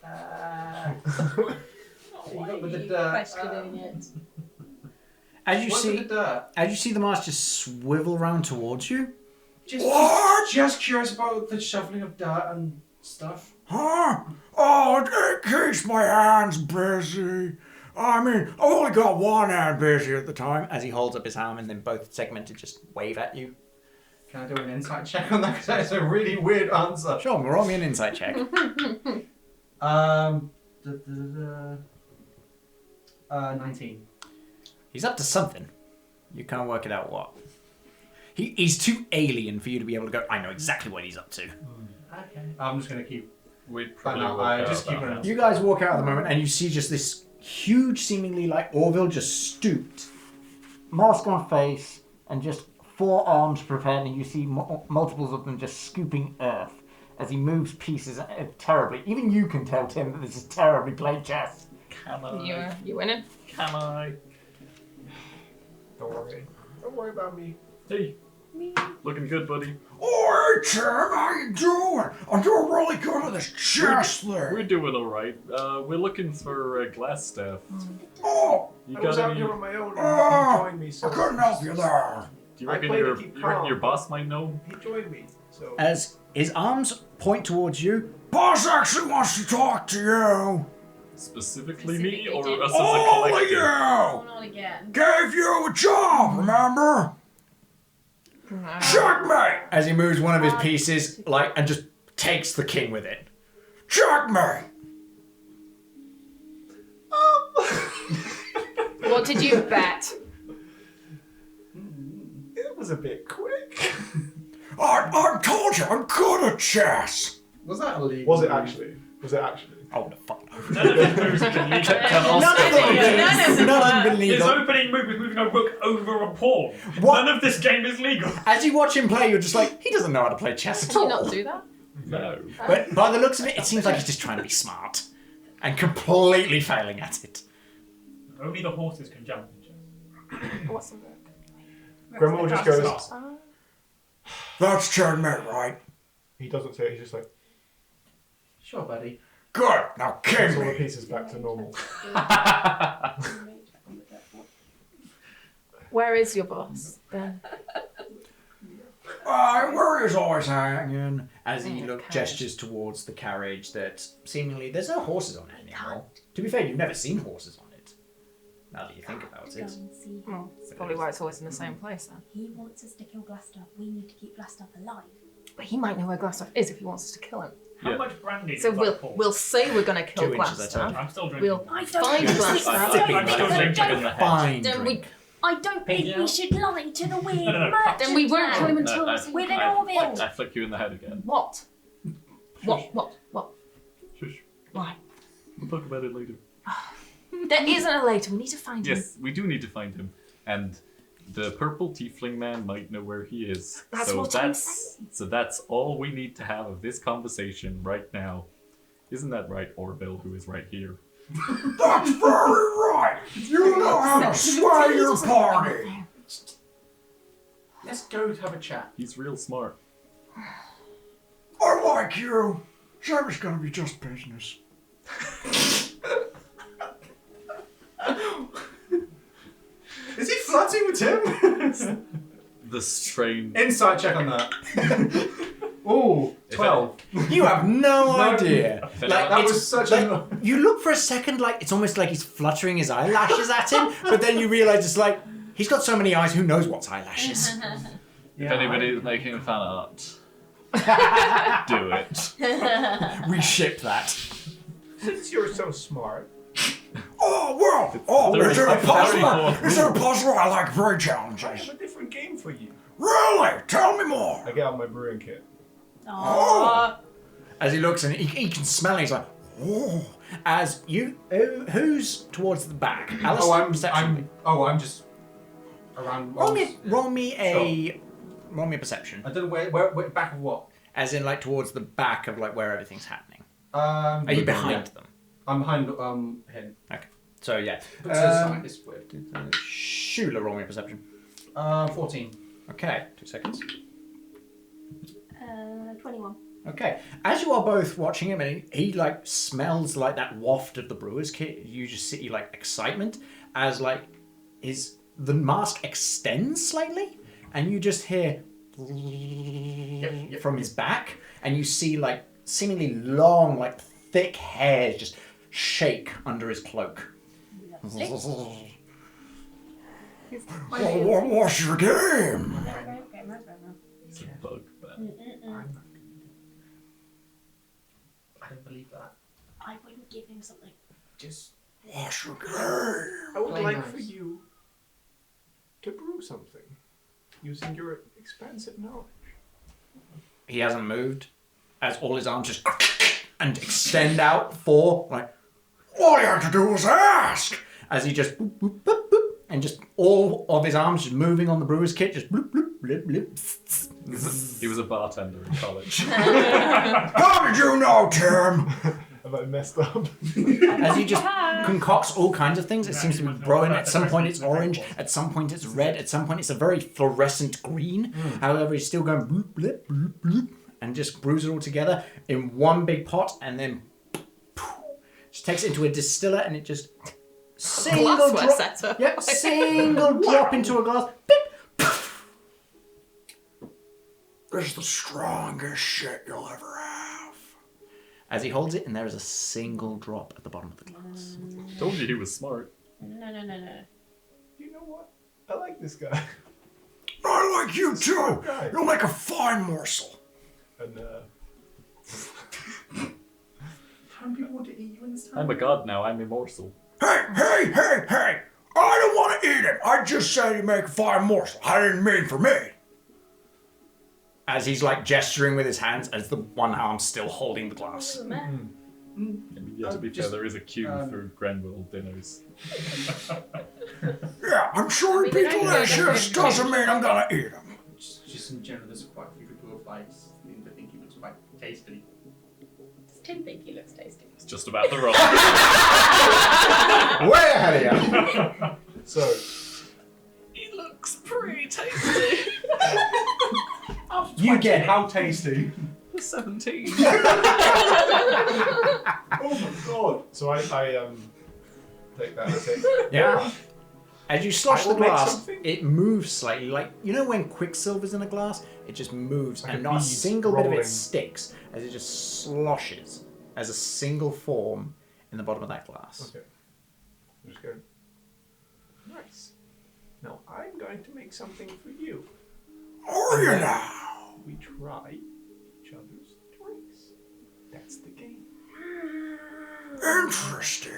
Why got with are the you dirt? questioning it? As you What see, with the dirt? as you see the mask just swivel round towards you. Just curious about the shuffling of dirt and stuff. Huh? Oh, it keeps my hands busy. I mean, I've only got one hand busy at the time. As he holds up his arm and then both segmented just wave at you. Can I do an insight check on that? Because that's a really weird answer. Sure, roll me an insight check. 19. He's up to something. You can't work it out what. He's too alien for you to be able to go, I know exactly what he's up to. Okay. I'm just gonna keep. We'd probably no, walk I out just keep about it- that. You guys walk out at the moment and you see just this huge, seemingly like Orville just stooped, mask on face, and just 4 arms prepared, and you see multiples of them just scooping earth as he moves pieces terribly. Even you can tell, Tim, that this is terribly played chess. Can I? You winning? Can I? Don't worry. Don't worry about me. Hey, looking good, buddy. Oh, Tim, how you doing? I'm doing really good at this chess We're doing all right. We're looking for glass staff. Oh, You I was got out any? here on my own and Oh, he joined me. So help you there. Do you I reckon played your to keep you reckon your calm. boss might know? He joined me. So As his arms point towards you, boss actually wants to talk to you. Specifically me Specifically or did- us as a All of collective? you! Oh, not again. Gave you a job, remember? Checkmate! As he moves one of his pieces, and just takes the king with it. Checkmate! What did you bet? it was a bit quick. I told you, I'm good at chess! Was that illegal? Was it actually? Was it actually? Oh, the fuck. None of his moves have been legal. None of them His legal. opening move was moving a rook over a pawn. What? None of this game is legal. As you watch him play, you're just like, he doesn't know how to play chess at Can you all. not do that? No. But by the looks of it, it seems like he's just trying to be smart. And completely failing at it. Only the horses can jump in chess. What's the rook? Grandma just goes. That's checkmate, right? He doesn't say it. He's just like, Sure, buddy. Good, now puts king all the me. pieces back to normal. Where is your boss? Then? Where is always hanging? As he The carriage. gestures towards the carriage that seemingly there's no horses on it anymore. To be fair, you've never seen horses on it. Now that you think about Go it. and see him. Well, it's probably why it's always in the same place then. He wants us to kill Glassstaff. We need to keep Glassstaff alive. But he might know where Glassstaff is if he wants us to kill him. How Yeah. much brandy So does we'll that pour? we'll say we're gonna kill 2 inches, I told Glassstaff. I'm still drinking. We'll I don't find think Glassstaff. I'm still drinking. Fine Then we drink. I don't think we should lie to the weird No, no, no. merchant. Then we won't kill him man. until I- With an I Orville. flick you in the head again. what? What? Shush. Why? We'll talk about it later. There isn't a later. We need to find him. Yes, we do need to find him. And the purple tiefling man might know where he is. That's so what I'm that's all we need to have of this conversation right now. Isn't that right, Orville, who is right here? That's very right! You know how to sway your party! Let's go have a chat. He's real smart. I like you. So it's gonna be just business. Is he flirting with Tim? The strain. Insight check on that. Ooh, 12. You have no idea. If Like, That it's- was such like, a. you look for a second like it's almost like he's fluttering his eyelashes at him, but then you realise it's like he's got so many eyes, who knows what's eyelashes? If anybody is making fan art, do it. We ship that. Since you're so smart, Oh well! Is it a puzzler? 34. Is it a puzzler? I like very I challenges. have a different game for you. Really? Tell me more. I get out my brewing kit. Oh. As he looks and he can smell it, he's like, oh. As you, who's towards the back? Alice, perception. I'm just around. Roll me a perception. I don't know where back of what? As in, like towards the back of like where everything's happening. Are Are you behind them? I'm behind him. Okay. So yeah. But to the side, it's weird. Shula, roll me a perception. 14. Okay. 2 seconds. 21. Okay. As you are both watching him, and he like smells like that waft of the brewer's kit. You just see like excitement as like the mask extends slightly, and you just hear from his back, and you see like seemingly long, like thick hairs just shake under his cloak. What's your game? It's a bug, but I don't believe that. I wouldn't give him something. Just. What's your game? I would Play like nice. for you to brew something using your expansive knowledge. He hasn't moved, as all his arms just and extend out for like. All you have to do is ask. As he just boop, boop, boop, boop, and just all of his arms just moving on the brewer's kit, just bloop, bloop, bloop, bloop. He was a bartender in college. How did you know, Tim? Have I messed up? As he just concocts all kinds of things. It seems to be growing. At some point it's orange. At some point it's red. At some point it's a very fluorescent green. However, he's still going bloop, bloop, bloop, bloop, and just brews it all together in one big pot, and then just takes it into a distiller, and it just single Glassware drop. setup. Yep, single drop into a glass. Beep. This is the strongest shit you'll ever have. As he holds it, and there is a single drop at the bottom of the glass. Told you he was smart. No. You know what? I like this guy. I like you too. Okay. You'll make a fine morsel. And How many people want to eat you in this town? I'm a god now. I'm immortal. Hey! I don't want to eat it. I just said you make a fine morsel. I didn't mean for me. As he's like gesturing with his hands, as the one arm still holding the glass. I mean, yeah, to be fair, there is a queue through Grenville dinners. Yeah, I'm sure it'd be I mean, I don't delicious. know. Doesn't mean I'm gonna eat them. Just in general, there's quite a few people who like seem to think he looks quite tasty. Does Tim think he looks tasty? It's just about the roll. Way ahead of you. so, He looks pretty tasty. You get it. How tasty? 17. oh my god. So I take that as it. Yeah. As you slosh I the will make glass, something. it moves slightly. Like, you know when quicksilver's in a glass? It just moves, Like and a not a bead single bit of rolling. it sticks, as it just sloshes as a single form in the bottom of that glass. Okay. I'm just going. Nice. Now I'm going to make something for you. Are you now? We try each other's drinks. That's the game. Interesting.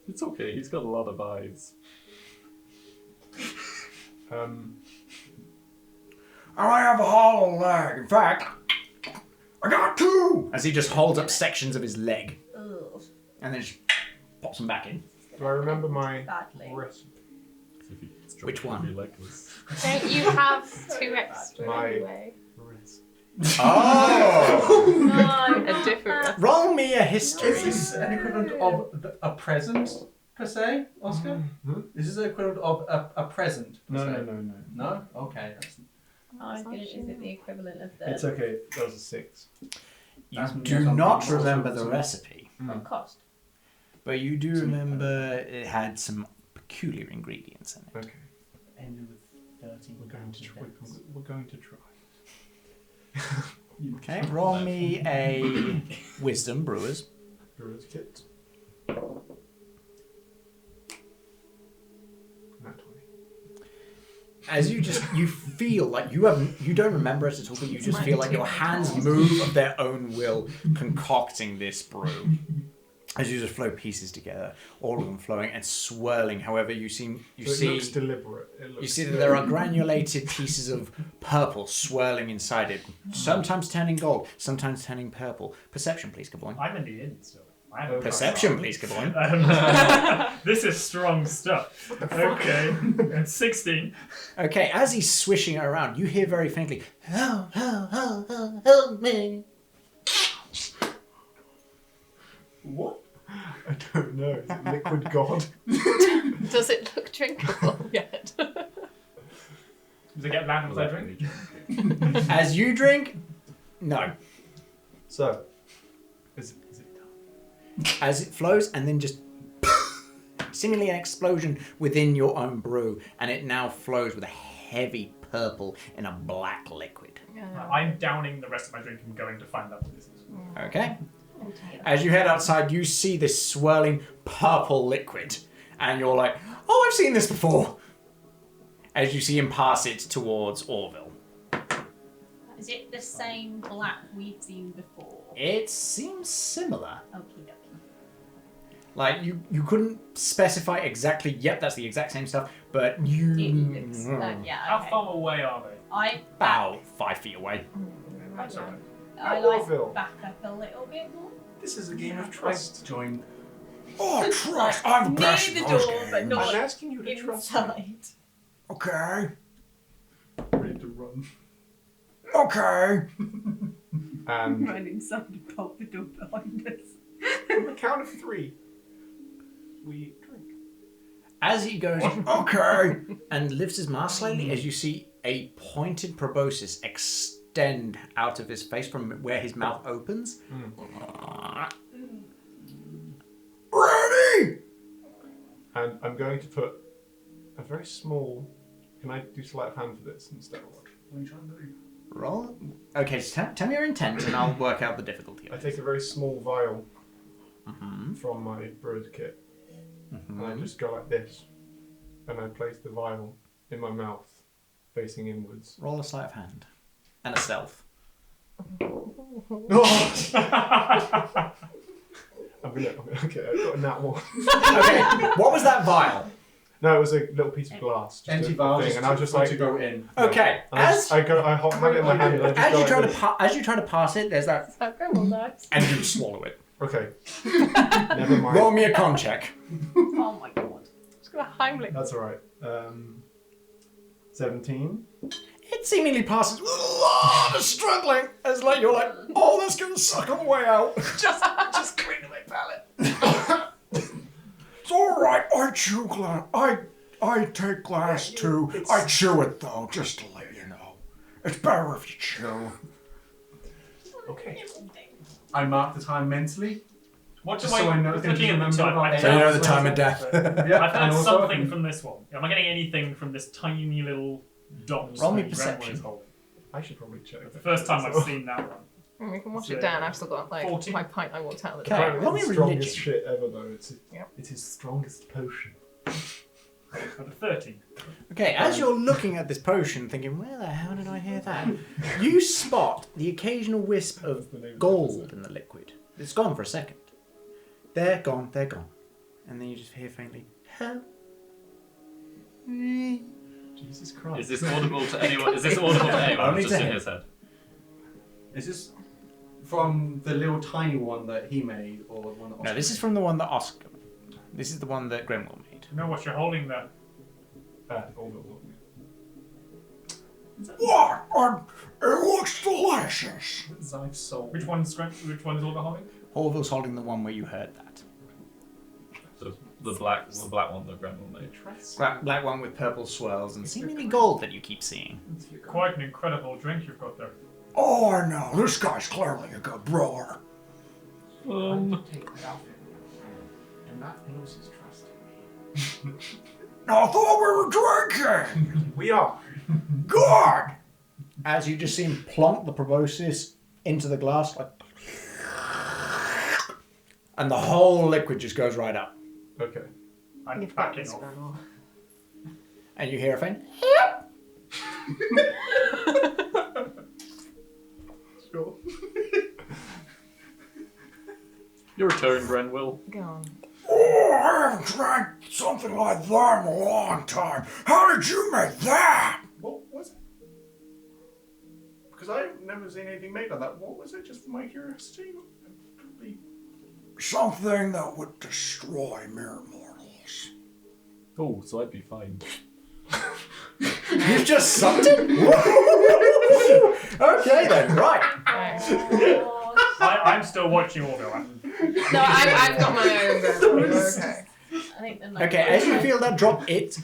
It's okay. He's got a lot of eyes. I have a hollow leg. In fact, I got two. As he just holds up sections of his leg, Ugh. and then just pops them back in. Do I remember my Badly. recipe? So if he gets drunk, Which one? he'll be legless. Don't you have 2 extra My- anyway? Recipe. Oh! No. A different. Roll me a history. Is this an equivalent of a present, per se, Oscar? Is this an equivalent of a present, per se? No. No? Okay. That's, I was gonna, is it the equivalent of the It's okay. That was a 6. You That's do something not also remember the something. recipe, what cost? but you do remember it had some peculiar ingredients in it. Okay. Ended with 13. We're going to try. We're going to try. Okay, roll me a wisdom, brewers. Brewer's kit. Nat 20. As you feel like you don't remember it at all, but you just feel like your hands move of their own will, concocting this brew. As you just flow pieces together, all of them flowing and swirling. However, you So it see looks deliberate. It looks you see that there are granulated pieces of purple swirling inside it, sometimes turning gold, sometimes turning purple. Perception, please, Kaboin. I'm in the inn still. I haven't Perception, please, Kaboin. This is strong stuff. Okay. And 16. Okay, as he's swishing it around, you hear very faintly, "Help, help me." What? I don't know. Is it liquid god? Does it look drinkable yet? Does it get landed with I drink? As you drink, no. So, is it done? As it flows, and then just seemingly an explosion within your own brew, and it now flows with a heavy purple in a black liquid. I'm downing the rest of my drink and going to find out what this is. Okay? As you head outside, you see this swirling purple liquid, and you're like, oh, I've seen this before. As you see him pass it towards Orville. Is it the same black we've seen before? It seems similar. Okie dokie. Like, you couldn't specify exactly, yep, that's the exact same stuff, but you... How far away are they? About 5 feet away. That's alright. I like back up a little bit more. This is a game of trust. Join. Oh, trust! I'm the best Near at the those door, but games. not I'm asking you to trust me. inside. Okay. Ready to run. Okay. And Run inside and bolt the door behind us. on the count of 3, we drink. As he goes, okay, and lifts his mask slightly, as you see a pointed proboscis extend out of his face from where his mouth opens. Ready! And I'm going to put a very small... Can I do sleight of hand for this instead? What are you trying to do? Roll. Okay, so tell me your intent, and I'll work out the difficulty. I take a very small vial Mm-hmm. from my brewer's kit, Mm-hmm. and I just go like this, and I place the vial in my mouth, facing inwards. Roll a sleight of hand. And a stealth. Okay, I've got a nat one. Okay, what was that vial? No, it was a little piece of glass. just Empty a vial, thing, and I was just like, to go in. Okay, and I have it in my hand, and I just as go you try like to as you try to pass it, there's that, So Grandma dies. and you swallow it. Okay. Never mind. Roll me a con check. Oh my god. Just gonna Heimlich. That's alright. 17. It seemingly passes with a lot of struggling. As like you're like, oh, that's gonna suck on the way out. Just clean my palate. It's alright, I chew glass. I take glass too. I chew it though, just to let you know. It's better if you chew. Okay. I mark the time mentally. What do Just so I know. looking at the time, So you know the time of death. Yeah, I've and heard also- something from this one. Am I getting anything from this tiny little dot? Roll me that perception. Grenwell is holding? I should probably check. It's the first time I've seen that one. We can wash it down. I've still got like 14. my pint I walked out of the Okay. door. Roll me It's the strongest religion. shit ever though. It's Yep. his strongest potion. Got a 13. Okay, as you're looking at this potion, thinking, where the hell did I hear that? You spot the occasional wisp of gold in the liquid. It's gone for a second. They're gone, they're gone. And then you just hear faintly, help me. Jesus Christ. Is this audible to anyone? Is this audible to anyone? Only Just to in him. his head. Is this from the little tiny one that he made, or the one that No, this is from the one that Oscar. This is the one that Grimwell made. You know what you're holding there? What? It looks delicious. Zife's soul. Which one's Olga holding? Orville's holding the one where you heard that. So the black one that Grenwell made. Black one with purple swirls and seemingly gold that you keep seeing. Quite an incredible drink you've got there. Oh, I know. This guy's clearly a good brewer. Take that outfit. And that knows his trust in me. I thought we were drinking. We are. Good. As you just see him plonk the proboscis into the glass, like, and the whole liquid just goes right up. Okay. I'm You've got backing this, off. Grandma. And you hear a faint, Sure. Your turn, Grenwell. Go on. Oh, I haven't drank something like that in a long time. How did you make that? What was it? Because I've never seen anything made like that. What was it? Just for my curiosity? Something that would destroy mere mortals. Oh, so I'd be fine. you've just sucked it? Okay then, right. I'm still watching Orville. No, I've got my own Grandma. Okay. I think the Okay, as you feel that drop, it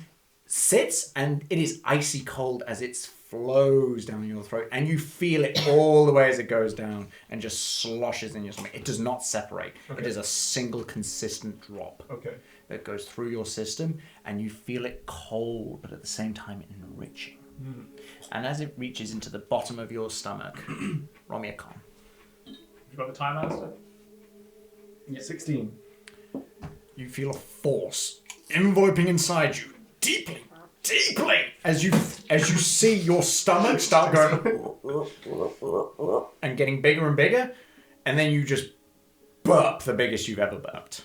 sits and it is icy cold as it flows down your throat, and you feel it all the way as it goes down and just sloshes in your stomach. It does not separate. Okay. It is a single consistent drop Okay. that goes through your system, and you feel it cold, but at the same time enriching. And as it reaches into the bottom of your stomach, roll me a con. You got the time, Alistair? 16. You feel a force enveloping inside you, deeply, as you see your stomach start going and getting bigger and bigger, and then you just burp the biggest you've ever burped.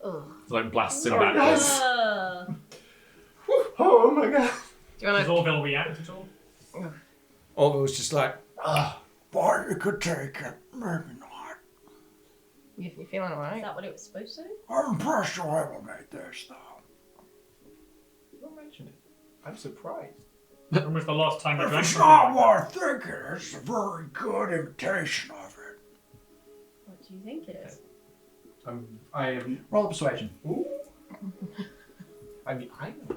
Ugh. So like blasts him backwards. Oh my god. Do you want Does to? Orville react at all? Orville was just like, but you could take it, maybe not. You feeling Is alright? that what it was supposed to? I'm impressed you ever made this, though. Don't mention it. I'm surprised. When was the last time you If drank it's something not like what I think it is, it's a very good imitation of it. What do you think it is? I am. Roll a persuasion. Ooh. I mean, I know.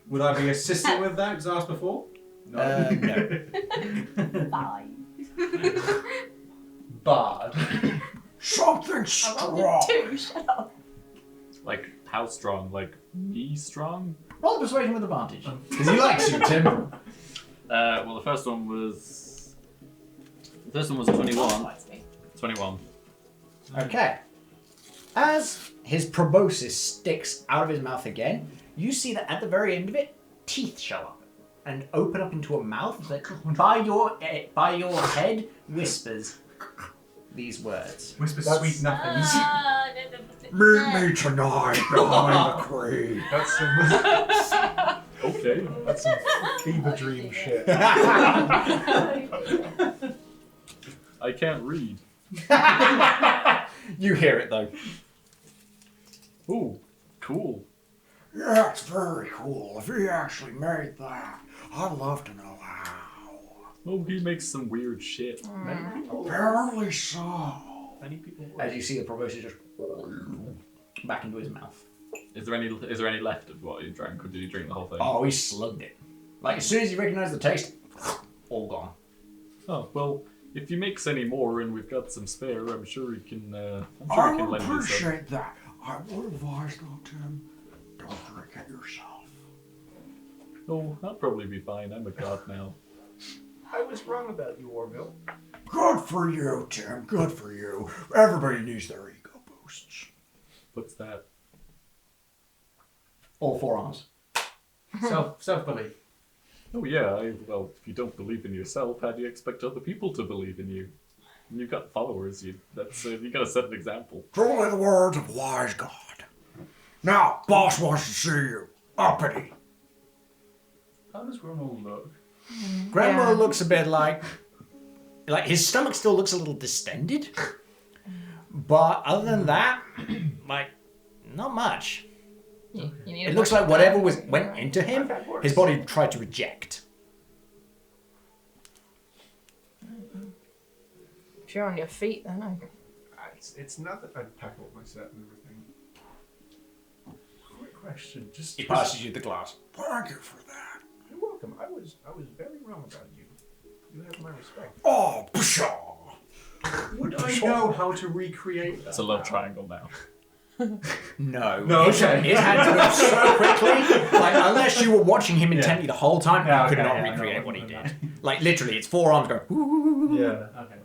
Would I be assisting with that? Because I asked before. No. 5. Bard. Something I rolled strong. a 2. Shut up. Like how strong? Like me strong? Roll a persuasion with advantage. Because he likes you, Tim. Well, the first one was 21. Likes me. 21. Okay. As his proboscis sticks out of his mouth again, you see that at the very end of it, teeth show up and open up into a mouth that, by your head, whispers these words. Whisper That's- sweet nothings. Meet me tonight behind the creek. That's some, Okay. that's some fever dream shit. I can't read. You hear it though. Ooh, cool. Yeah, it's very cool. If he actually made that, I'd love to know how. Oh, he makes some weird shit. Apparently so. Many people. As you see the proboscis just back into his mouth. Is there any left of what he drank, or did he drink the whole thing? Oh, he slugged it. Like, as soon as he recognized the taste, all gone. Oh, well, if he makes any more and we've got some spare, I'm sure he can. I lend would me some. appreciate that. I would advise, though, Tim, don't drink it yourself. Oh, I'll probably be fine. I'm a god now. I was wrong about you, Orville. Good for you, Tim. Good for you. Everybody needs their ego boosts. What's that? All forearms. Self belief. Oh yeah, well, if you don't believe in yourself, how do you expect other people to believe in you? And you've got followers. You gotta set an example. Truly the words of wise God. Now, boss wants to see you. Uppity. How does Grumble look? Grandma looks a bit like his stomach still looks a little distended. But other than that, like, not much. You need It looks like whatever went into him, his body tried to reject. If you're on your feet, then It's nothing. I'd pack up my set and everything. Quick question. Just. He passes you the glass. Thank you for that. You're welcome. I was very wrong about you. You have my respect. Oh, pshaw. Would I know how to recreate that? It's a love triangle now. No. No, okay. His hands move so quickly. Like, unless you were watching him intently the whole time, Yeah, you could okay, not yeah, recreate no, what he no, did. Like, literally, it's forearms going, "Ooh." Yeah. Okay.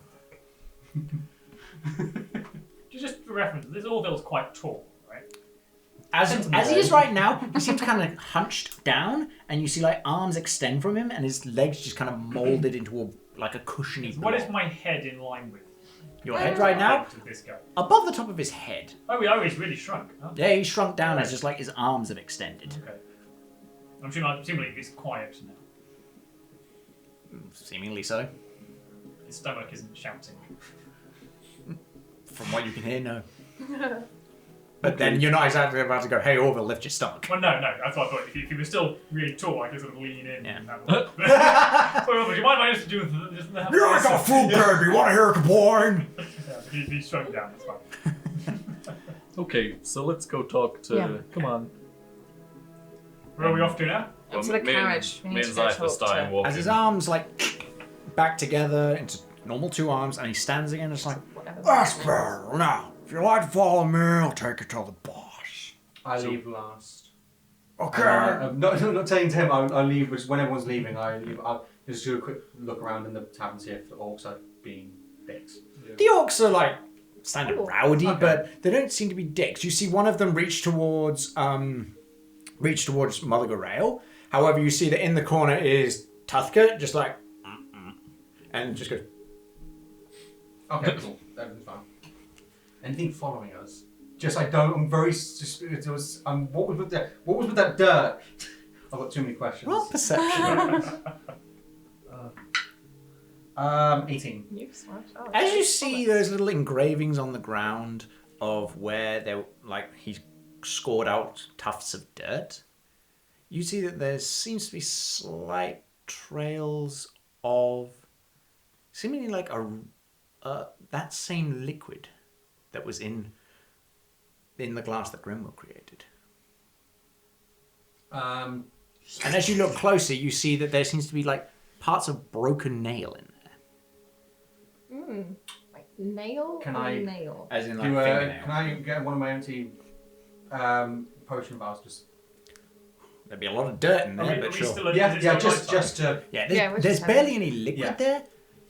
Just for reference, this Orville's quite tall, right? As he is right now, he seems kind of hunched down, and you see, like, arms extend from him, and his legs just kind of molded into a cushiony What is blob. my head in line with? Your head right now? To this guy. Above the top of his head. Oh, he's really shrunk. Oh, Yeah, he shrunk down as just like his arms have extended. okay. I'm assuming he's quiet now. Seemingly so. His stomach isn't shouting. From what you can hear, no. But then you're not exactly about to go, hey, Orville, lift your stomach. Well, no, that's what I thought. If he was still really tall, I could sort of lean in. Yeah. And have a look. Well, do you mind if I just do just have You're like a fool, baby. Want to hear a complain? He's shrunk down, that's fine. Okay, so let's go talk to. Yeah. Come on. Where are we off to now? Up to the carriage. We need to go Zypher talk start to- walking. As his arms, like, back together into normal two arms, and he stands again, it's like, whatever. that's better. Now, if you'd like to follow me, I'll take you to the boss. I leave last. Okay. Not saying to him, I leave, but when everyone's leaving, I leave. I'll just do a quick look around in the tavern, see if the orcs are being dicks. The orcs are, like, standing Ooh. rowdy, Okay. but they don't seem to be dicks. You see one of them reach towards Mother Gorail. However, you see that in the corner is Tuthka, just like, and just goes, Okay, cool. Everything's fine. Anything following us? I'm very suspicious. What was with that dirt? I've got too many questions. Roll perception. 18. You've smashed. Oh, As you okay. see those little engravings on the ground of where he's scored out tufts of dirt, you see that there seems to be slight trails of seemingly like that same liquid that was in the glass that Grimwell created. And as you look closer, you see that there seems to be like parts of broken nail in there. Like nail Can or I- nail? As in like can fingernail. I get one of my empty potion vials? Just There'd be a lot of dirt in there, Are we but still sure. at- yeah, is it yeah, still just to Yeah, Yeah, we're there's just barely any liquid Yeah. there.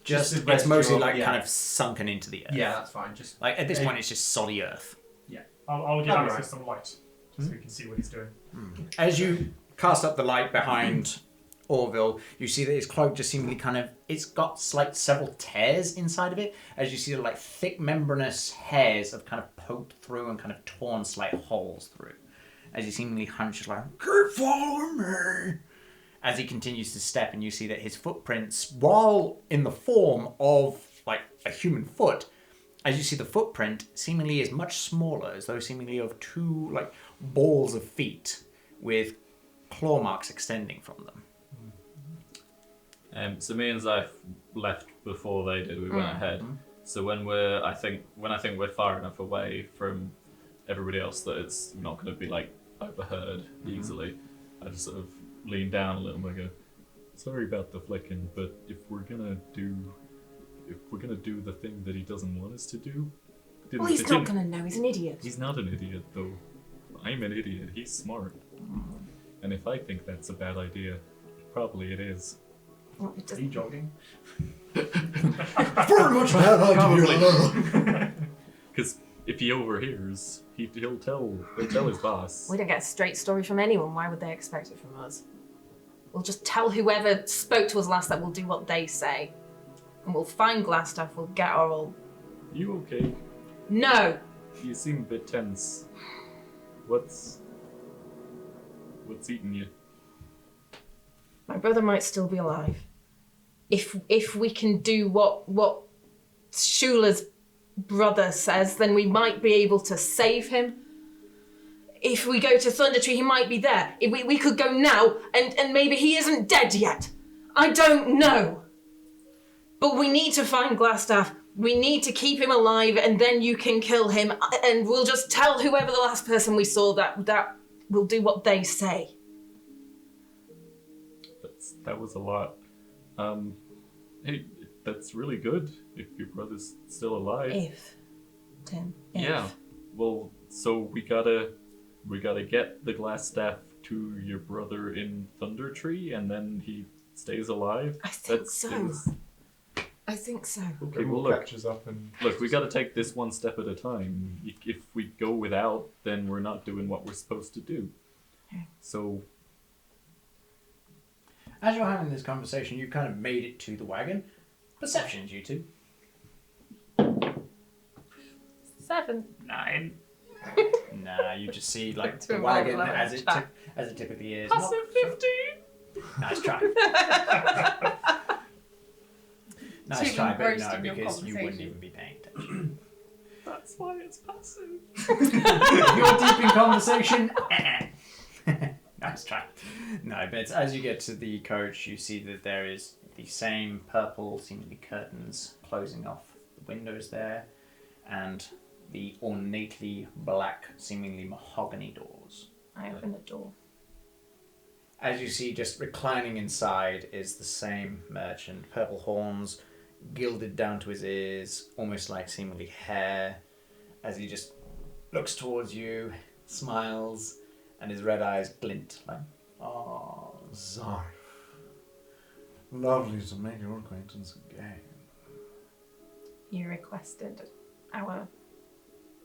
Just the It's residue mostly of- like yeah. kind of sunken into the earth. yeah, that's fine. Just Like at this point, it's just solid earth. I'll give That'll be Alice right. some light so we can see what he's doing. As you cast up the light behind Orville, you see that his cloak just seemingly it's got like several tears inside of it. As you see the like thick membranous hairs have kind of poked through and kind of torn slight holes through. As he seemingly hunches like, keep following me. As he continues to step, and you see that his footprints, while in the form of like a human foot, as you see the footprint seemingly is much smaller, as though seemingly of two like balls of feet with claw marks extending from them. So me and Zeph left before they did. We went ahead. So when I think we're far enough away from everybody else that it's not going to be like overheard easily, I just sort of lean down a little bit and go, "Sorry about the flicking, but if we're gonna do the thing that he doesn't want us to do, Well, he's not gonna know. He's an idiot. He's not an idiot though. I'm an idiot. He's smart. And if I think that's a bad idea, probably it is." Well, it Are you doesn't. jogging? Very much bad Because if he overhears, he'll tell his boss. We don't get a straight story from anyone. Why would they expect it from us? We'll just tell whoever spoke to us last that we'll do what they say. And we'll find glass stuff, we'll get our all... You okay? No! You seem a bit tense. What's eating you? My brother might still be alive. If we can do what Shula's brother says, then we might be able to save him. If we go to Thunder Tree, he might be there. If we could go now, and maybe he isn't dead yet. I don't know. But we need to find Glassstaff. We need to keep him alive, and then you can kill him, and we'll just tell whoever the last person we saw that we'll do what they say. That was a lot. Hey, that's really good if your brother's still alive. If, Tim. If. Yeah. Well, so we gotta get the glass staff to your brother in Thunder Tree, and then he stays alive. I think so. I think so. Okay, well Grimwell look, catches up and we gotta take this one step at a time. If we go without, then we're not doing what we're supposed to do. So, As you're having this conversation, you kind of made it to the wagon. Perceptions, you two. 7. 9. Nah, you just see like It's the been wagon rolled low as in it chat. as it typically is. Passive 15. Nice try. Nice Too try, but engrossed no, in your because you wouldn't conversation. even be paying attention. That's why it's passive. You're deep in conversation. Nice try. No, but as you get to the coach, you see that there is the same purple, seemingly curtains closing off the windows there, and the ornately black, seemingly mahogany doors. I open the door. As you see, just reclining inside is the same merchant. Purple horns, gilded down to his ears, almost like seemingly hair. As he just looks towards you, smiles, and his red eyes glint like, "Oh, Zarf. Lovely to make your acquaintance again. You requested our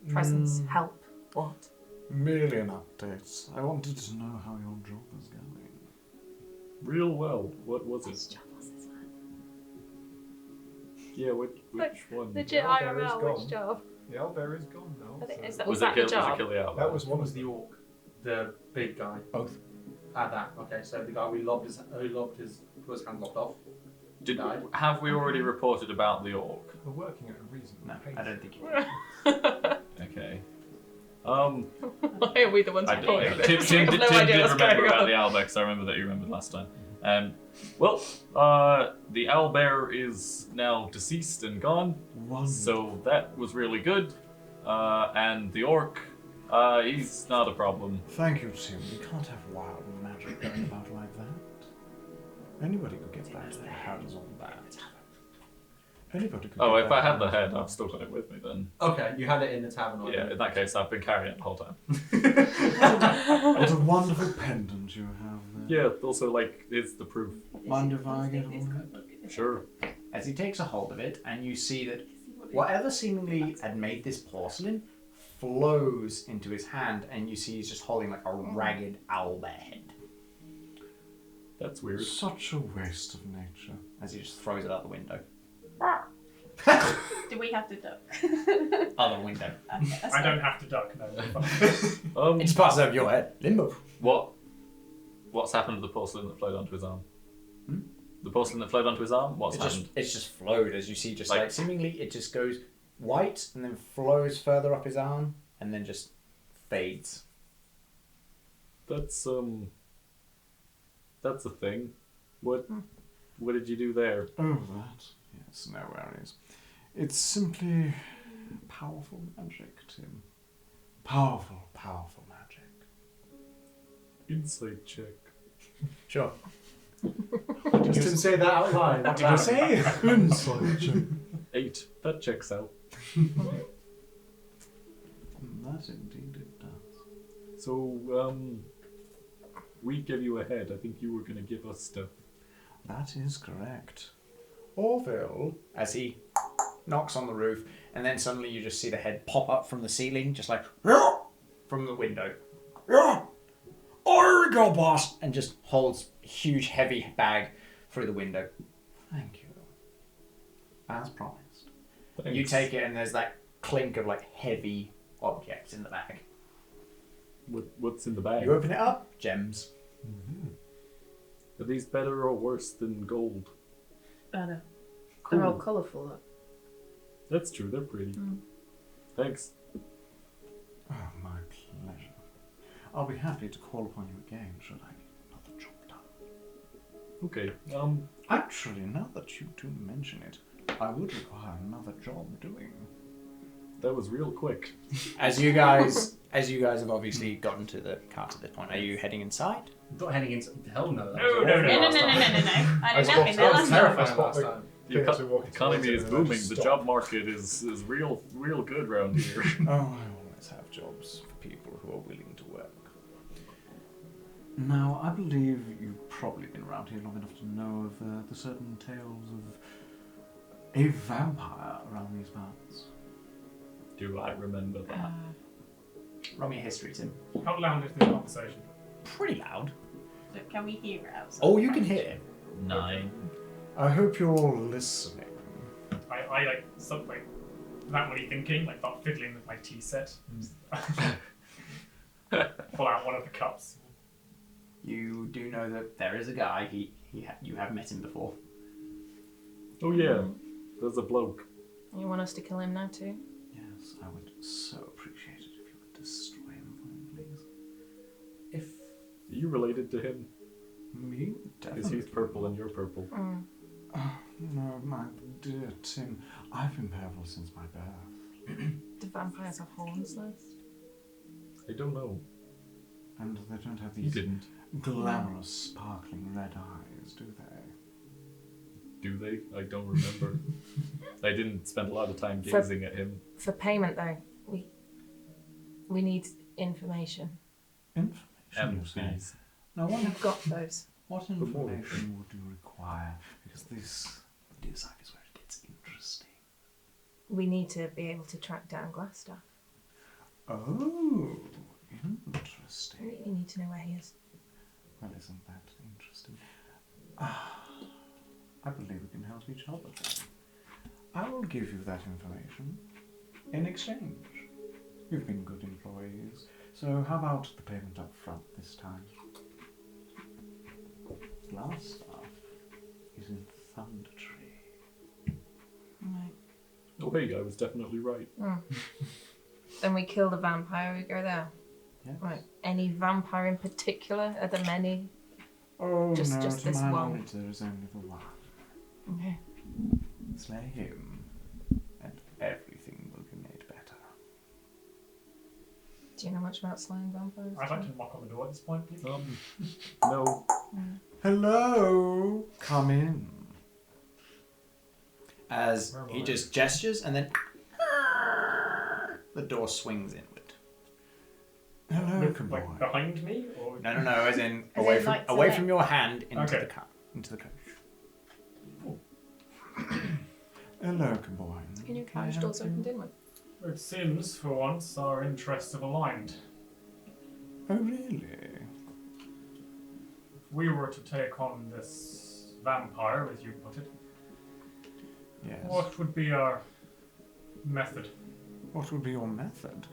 presence, help. What? Merely an update. I wanted to know how your job is going. real well. What was Which it? job was this one? Yeah, which one? Legit Yeah, there is IRL, gone. which job? The owlbear is gone now. I think- so- is that- Was that it the job? kill the owl? That was What one was of the orc? The big guy. both. That. Okay, so the guy who lobbed his hand lopped off. died. Have we already reported about the orc? We're working at a reasonable No, pace. I don't think you Okay. Why are we the ones I who don't, reported this? Tim, We Tim, have Tim no did idea what's remember going about on. the owlbear, I remember that you remembered last time. Well, the owlbear is now deceased and gone, so that was really good. And the orc, he's not a problem. Thank you, Tim. You can't have wild magic going about like that. Anybody could get back to their hands on that. Anybody could Oh, get if I their had the hands head, on I've still got it with me then. Okay, you had it in the tavern. Yeah, already. in that case, I've been carrying it the whole time. that. What a wonderful pendant you have there. Yeah, also, like, it's the proof. Mind if I get hold of it? Sure. As he takes a hold of it, and you see that whatever seemingly had made this porcelain flows into his hand, and you see he's just holding like a ragged owlbear head. That's weird. Such a waste of nature. As he just throws it out the window. Do we have to duck? Other window. Okay, that's I fine. don't have to duck, no. It just passes over your head. Limbo. What's happened to the porcelain that flowed onto his arm? Hmm? The porcelain that flowed onto his arm? What's happened? It's just flowed, as you see, just Like- like seemingly it just goes white and then flows further up his arm and then just fades. That's a thing. What did you do there? Oh, that? Yes, no worries. It's simply powerful magic, Tim. Powerful, powerful magic. Insight check. Sure. Just didn't say that out loud. What did you say? Insight check. 8. That checks out. That indeed it does. So, we give you a head. I think you were going to give us stuff. That is correct. Orville, as he knocks on the roof, and then suddenly you just see the head pop up from the ceiling, just like from the window. There we go, boss! And just holds a huge, heavy bag through the window. Thank you. As promised. Thanks. You take it, and there's that clink of like heavy objects in the bag. What's in the bag? You open it up, gems. Are these better or worse than gold? Better. Cool. They're all colourful. Look. That's true, they're pretty. Thanks. Oh, my pleasure. I'll be happy to call upon you again should I need another job done. Okay, Actually, now that you do mention it, I would require another job doing. that was real quick. As you guys have obviously gotten to the cart at this point, are you heading inside? Not heading into. Hell no. That No, was no, awful no. No, no, last no, no, time. no, no, no. I did I nothing there was last time. Terrifying last time. The Things are walking economy towards is it and I booming. just The stop. job market is real good around here. Oh, I always have jobs for people who are willing to work. Now, I believe you've probably been around here long enough to know of the certain tales of a vampire around these parts. Do I remember that? Roll me a history, Tim. How loud is this conversation? Pretty loud. So can we hear it outside? Oh, you can hear it. 9. I hope you're all listening. I like something. Not really thinking, like start fiddling with my tea set. Pull out one of the cups. You do know that there is a guy. You have met him before. Oh yeah, there's a bloke. You want us to kill him now too? Yes, I would so appreciate it if you would destroy him for me, please. If Are you related to him? Me? Because he's purple and you're purple. Oh, no, my dear Tim. I've been purple since my birth. Do vampires have horns though? I don't know. And they don't have He these didn't. glamorous, sparkling red eyes, do they? Do they? I don't remember. I didn't spend a lot of time For- gazing at him. For payment though, we need information. Information, you say? Please. Now, We've got those. what information would you require? Because this is where it gets interesting. We need to be able to track down Glassstaff. Oh, interesting. We need to know where he is. Well, isn't that interesting? I believe we can help each other then. I will give you that information. in exchange. You've been good employees, so how about the payment up front this time? Last stuff is in Thunder Tree. Right. Oh, hey, I was definitely right. Then we kill the vampire, we go there. Yes. Right. Any vampire in particular? Are there many? Oh Just no, this to my one. knowledge there is only the one. Okay. Slay him, and everything will be made better. Do you know much about slaying vampires? I'd like to knock on the door at this point, please. No. Hello, come in. As he just gestures and then the door swings inward. Hello, With, come like, on. behind me? Or... No, as in As away in, from like, to away let- from your hand into Okay. into the coach. Hello, combined. Can your carriage doors opened inward? It seems, for once, our interests have aligned. Oh, really? If we were to take on this vampire, as you put it, Yes. what would be our method? What would be your method?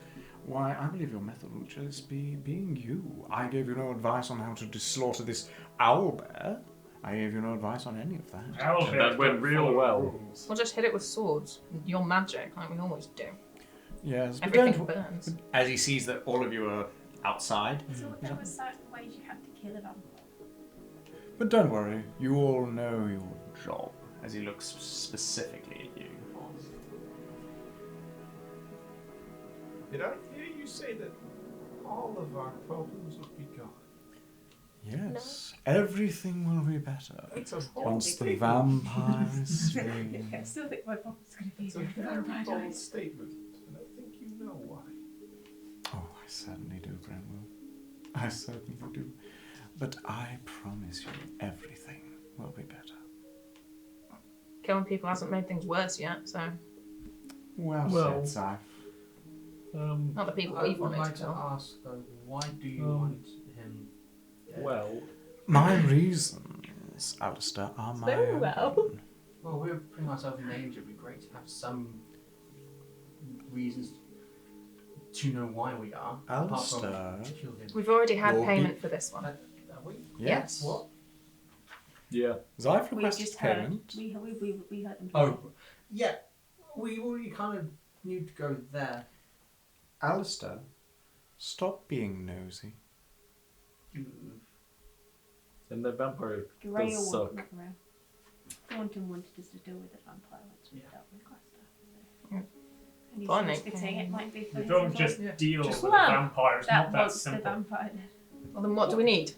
Why, I believe your method would just be being you. I gave you no advice on how to slaughter this owlbear. I gave you no advice on any of that. Owlbears That went don't real follow well. rules. We'll just hit it with swords. Your magic, like we always do. Yes, but Everything don't. burns. As he sees that all of you are outside. So there were certain ways you had to kill a vampire. But don't worry, you all know your job. As he looks specifically at you. Did I hear you say that all of our problems would be gone? Yes, everything will be better It's a once the statement. vampire is free. I still think my mom's going to be It's a there. very bold statement, and I think you know why. Oh, I certainly do, Grenville. I certainly do. But I promise you, everything will be better. Killing people hasn't made things worse yet, so Well, Well- said, Sif. not the people I we've would wanted like to to kill. ask though, why do you want him dead? Well, My reasons, Alistair, are my Very own. well. Well, we're putting ourselves in danger. It'd be great to have some reasons to know why we are. apart from Alistair. to kill him. We've already had You'll be- payment for this one. Are we? Yes. What? yeah. I've We requested just heard. payment. We heard them. Oh, yeah. We already kind of knew to go there. Alistair, stop being nosy. And the vampire Grail does suck. not Grail. Thornton wanted us to deal with the vampire once we dealt with Gloucester. Yeah. And he's Fine, just fitting it might be for You his don't result. just Yeah. deal Just with one. a vampire. It's That not that was the simple. vampire. Well, then what do we need?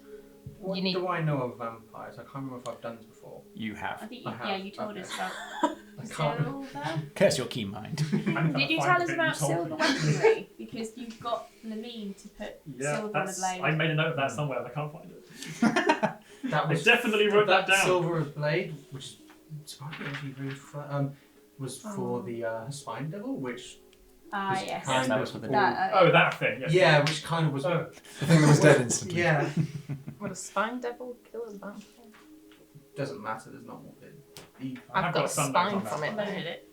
What You need- do I know of vampires? I can't remember if I've done this before. You I have. think I you, have. yeah, you told Okay. us about I can't. silver. Curse your keen mind. I'm trying Did to you find tell the us bit about you told silver me. weaponry? Because you've got Lamine to put Yeah, silver on the that's, blade. I made a note of that somewhere, but I can't find it. That I was definitely wrote that down. silver blade, which is surprisingly actually very was for the spine devil, which Ah, was yes. kind that of was for the That, Oh, that thing. Yes. yeah, which kind of was Oh, The thing that was dead instantly. Yeah, Would a spine devil kill a vampire? doesn't matter. There's not what it. I have I've got a some notes spine on that. from it. loaded it.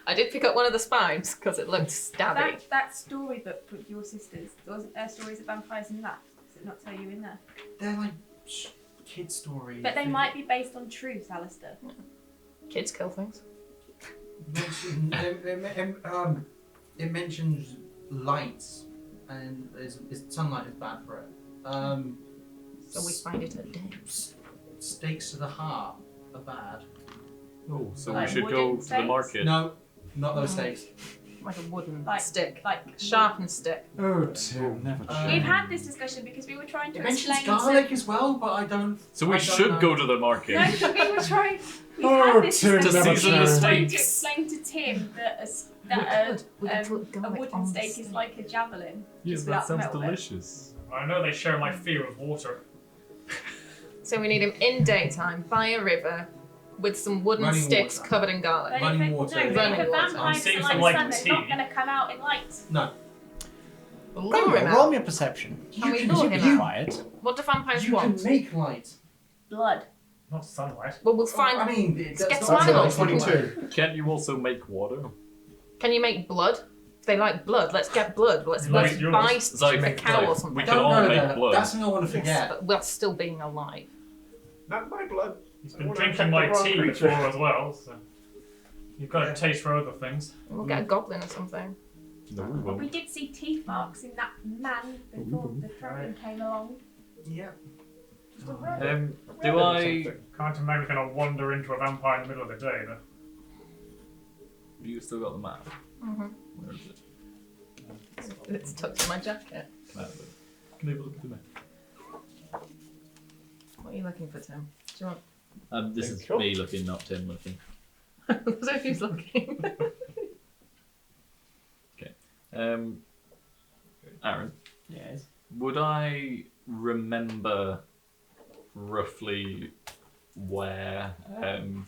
I did pick up one of the spines because it looked stabby. That storybook with your sisters, wasn't there stories of vampires in that? Does it not tell you in there? They're like kid stories. But they might be based on truth, Alistair. Kids kill things. It mentions lights, and sunlight is bad for it. So we find it a day. Stakes to the heart are bad. Oh, so Like we should wooden go to the stakes? market. No, not those stakes. Like a wooden Like- stick. Like Sharpened stick. Oh, Tim, never We've change. had this discussion because we were trying to It mentions explain garlic to. as well, but I don't. So we I don't should know. go to the market. No, but we were trying. We've Oh, had this Tim, discussion. never We were change. trying to Steaks. explain to Tim that We could put a garlic wooden on the stake is steak. like a javelin. Yes, just that without sounds metal bit. delicious. I know they share my fear of water. So we need him in daytime by a river with some wooden Running sticks water. covered in garlic. But Running if it, water. No, but Running if a water. vampire I'm doesn't seeing like some, the like, sun, it's tea. not going to come out in light. No, We'll lure him roll out. me a perception. Can we You lure can him be out? quiet. What do vampires you want? can make light. Blood. Not sunlight. Well, we'll find. I mean, Let's get that's some not animals. 22. Can't you also make water? Can you make blood? If they like blood, let's get blood. Let's Like yours. buy It's like- a cow like, or something. we can Don't all go make there. blood. That's something I want to forget. But we're still being alive. Not my blood. He's I been wanna drinking attack my the wrong tea creature. before as well, so you've got Yeah. a taste for other things. We'll get a goblin or something. No, we But we won't. did see teeth marks in that man before the dragon came along. Yeah. Do I? Can't imagine we're going to wander into a vampire in the middle of the day, though. You still got the map? Mm-hmm. Where is it? It's tucked in my jacket. Can I have a look at the map? What are you looking for, Tim? Do you want? This is Cool. me looking, not Tim looking. So who's looking? Aaron, Yes. would I remember roughly where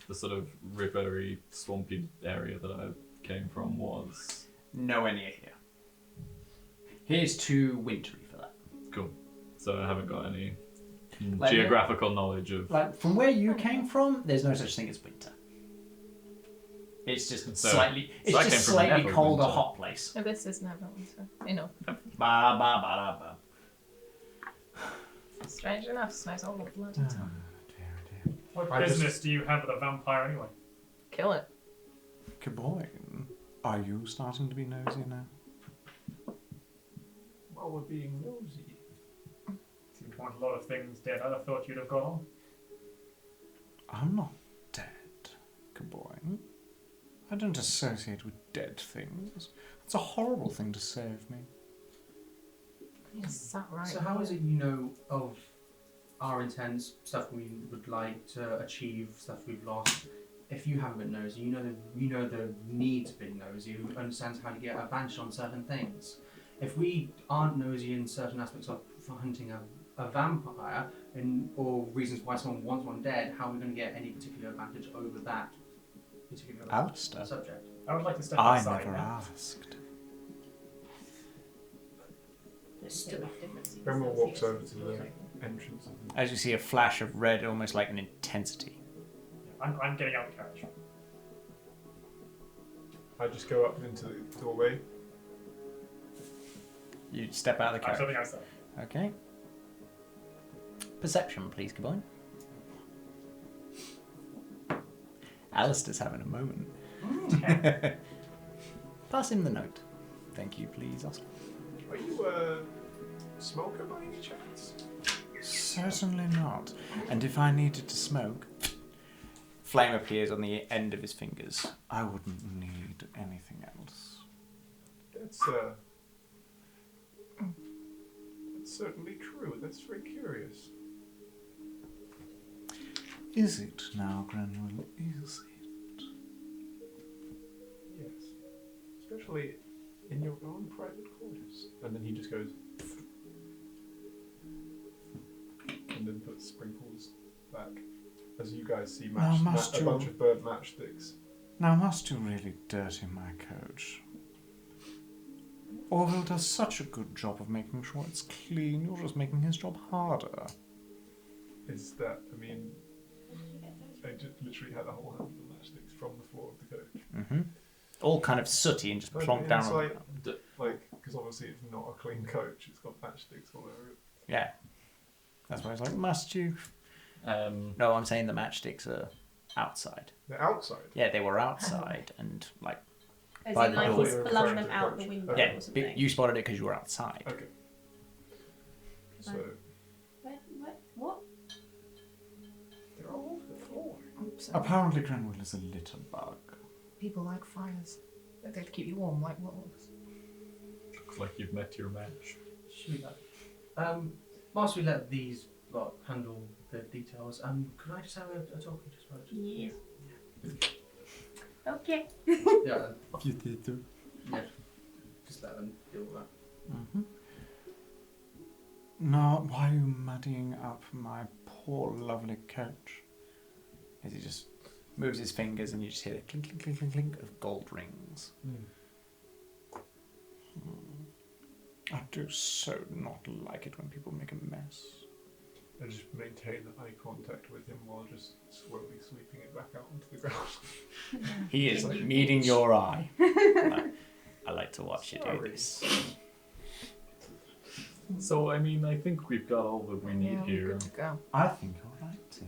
the sort of rivery, swampy area that I came from was? Nowhere near here. Here's too wintry for that. Cool. So I haven't got any Like, geographical knowledge of. Like, from where you came from, there's no such thing as winter. It's just So- slightly, it's so I just came from slightly Neverwinter. colder, hot place. No, this is never winter. Enough. Ba ba ba da ba. Strange enough, smells all the bloody time. What I just- business do you have with a vampire anyway? Kill it. Gaboin, are you starting to be nosy now? Well, we're being nosy. Seem to want a lot of things dead. I'd have thought you'd have gone on. I'm not dead, Gaboin. I don't associate with dead things. It's a horrible thing to say of me. You sat right. So how is it you know of our intents, stuff we would like to achieve, stuff we've lost? If you haven't been nosy, you know the need to be nosy, who understands how to get advantage on certain things. If we aren't nosy in certain aspects of hunting a vampire or reasons why someone wants one dead, how are we going to get any particular advantage over that particular Alistair, subject? I would like to step I outside never now. asked. There's still a difference. Grandma walks over to the entrance. As you see a flash of red, almost like an intensity. I'm getting out the carriage. I just go up into the doorway. You step out of the I have carriage. something outside. Okay. Perception, please, Gaboin. Alistair's having a moment. Pass him the note. Thank you, please, Oscar. Are you a smoker by any chance? Certainly not. And if I needed to smoke, flame appears on the end of his fingers. I wouldn't need anything else. That's certainly true. That's very curious. Is it now, Granwell? Is it? Yes. Especially in your own private quarters. And then he just goes and then puts sprinkles back. As you guys see Now must a you- bunch of burnt matchsticks. Now, must you really dirty my coach? Orville does such a good job of making sure it's clean, you're just making his job harder. Is that, I mean, I just literally had a whole handful of matchsticks from the floor of the coach. Mm-hmm. All kind of sooty and just But plonked down on inside- the Like, because obviously it's not a clean coach, it's got matchsticks all over it. Yeah. That's why I was like, must you? Um, No, I'm saying the matchsticks are outside. They're outside. Yeah, they were outside and like, As By in, the like, door. he's flung them out the window Okay. yeah, or something. but you spotted it because you were outside. Okay. So, What? they're all over the floor. Apparently, Granwell is a litter bug. People like fires. They have to keep you warm, like wolves. looks like you've met your match. Should we go? Whilst we let these lot handle the details, could I just have a talk with this person? Yes. Okay. Yeah, You did too. yeah. Just let them deal with that. Mm-hmm. No, why are you muddying up my poor lovely coach? As he just moves his fingers and you just hear the clink, clink, clink, clink, clink of gold rings. I do so not like it when people make a mess. And just maintain eye contact with him while just slowly sweeping it back out onto the ground. He is meeting your eye. I like to watch you do this. So, I mean, I think we've got all that we need Yeah, we're here. good to go. I think all right, Tim.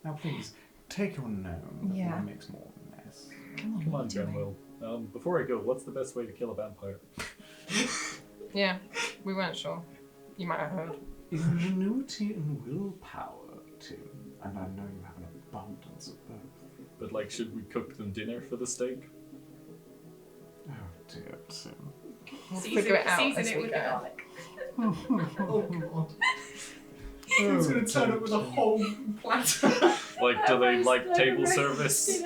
Now, please, take your gnome before Yeah. it makes more of a mess. Come on, Grenwell. Before I go, what's the best way to kill a vampire? Yeah, we weren't sure. You might have heard. Ingenuity and willpower, Tim. And I know you have an abundance of both. But, like, should we cook them dinner for the steak? Oh, dear, Tim. We'll figure it out Season as it we with go. the garlic. Oh god. He's gonna turn up with a whole platter. Like, do they like table service?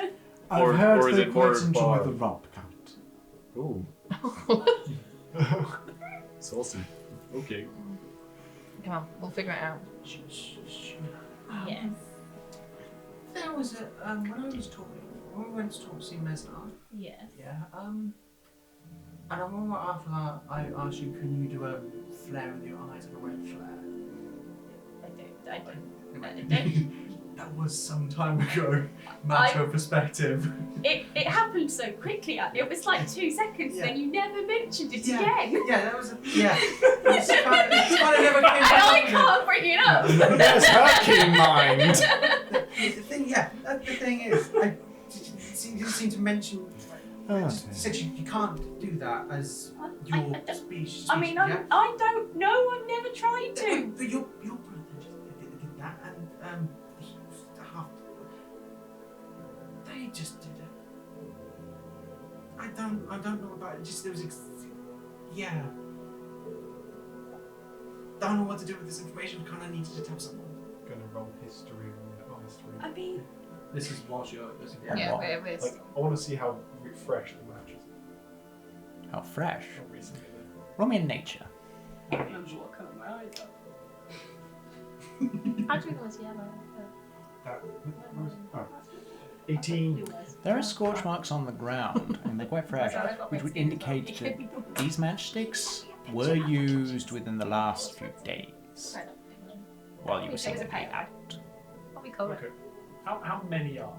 I've Or- heard or is they it more quite enjoy bar? the rump cut. Ooh, saucy. Okay. Come on, we'll figure it out. Yes. There was a when I was talking when we went to talk to see Mesnar. Yes. Yeah. And I remember after that I asked you, can you do a flare with your eyes, like a red flare? I don't. That was some time ago. Matter of perspective. It happened so quickly. It was like 2 seconds. Yeah. Then you never mentioned it Yeah. again. Yeah, that was yeah. It was kind of never came And back I up can't bring it up. There's her keen mind. again. The thing, yeah. The thing is, you didn't seem to mention. Oh, You said you can't do that as your I don't- species. I mean, yeah? I don't know. I've never tried to. But your brother did that, and they just did it. I don't know about it. Just there was yeah. Don't know what to do with this information. Kind of needed to tell someone. Gonna roll history or history. I mean, This is whilst you're Yeah, what? we're Like, I want to see how fresh the match is. How fresh. How recent it Roll me in nature. I don't remember what colour my eyes are. Actually, it was yellow. is. 18. There are scorch marks on the ground, and they're quite fresh, which would indicate that these matchsticks were used within the last few days while you were simply out. What we call it? Okay. How many are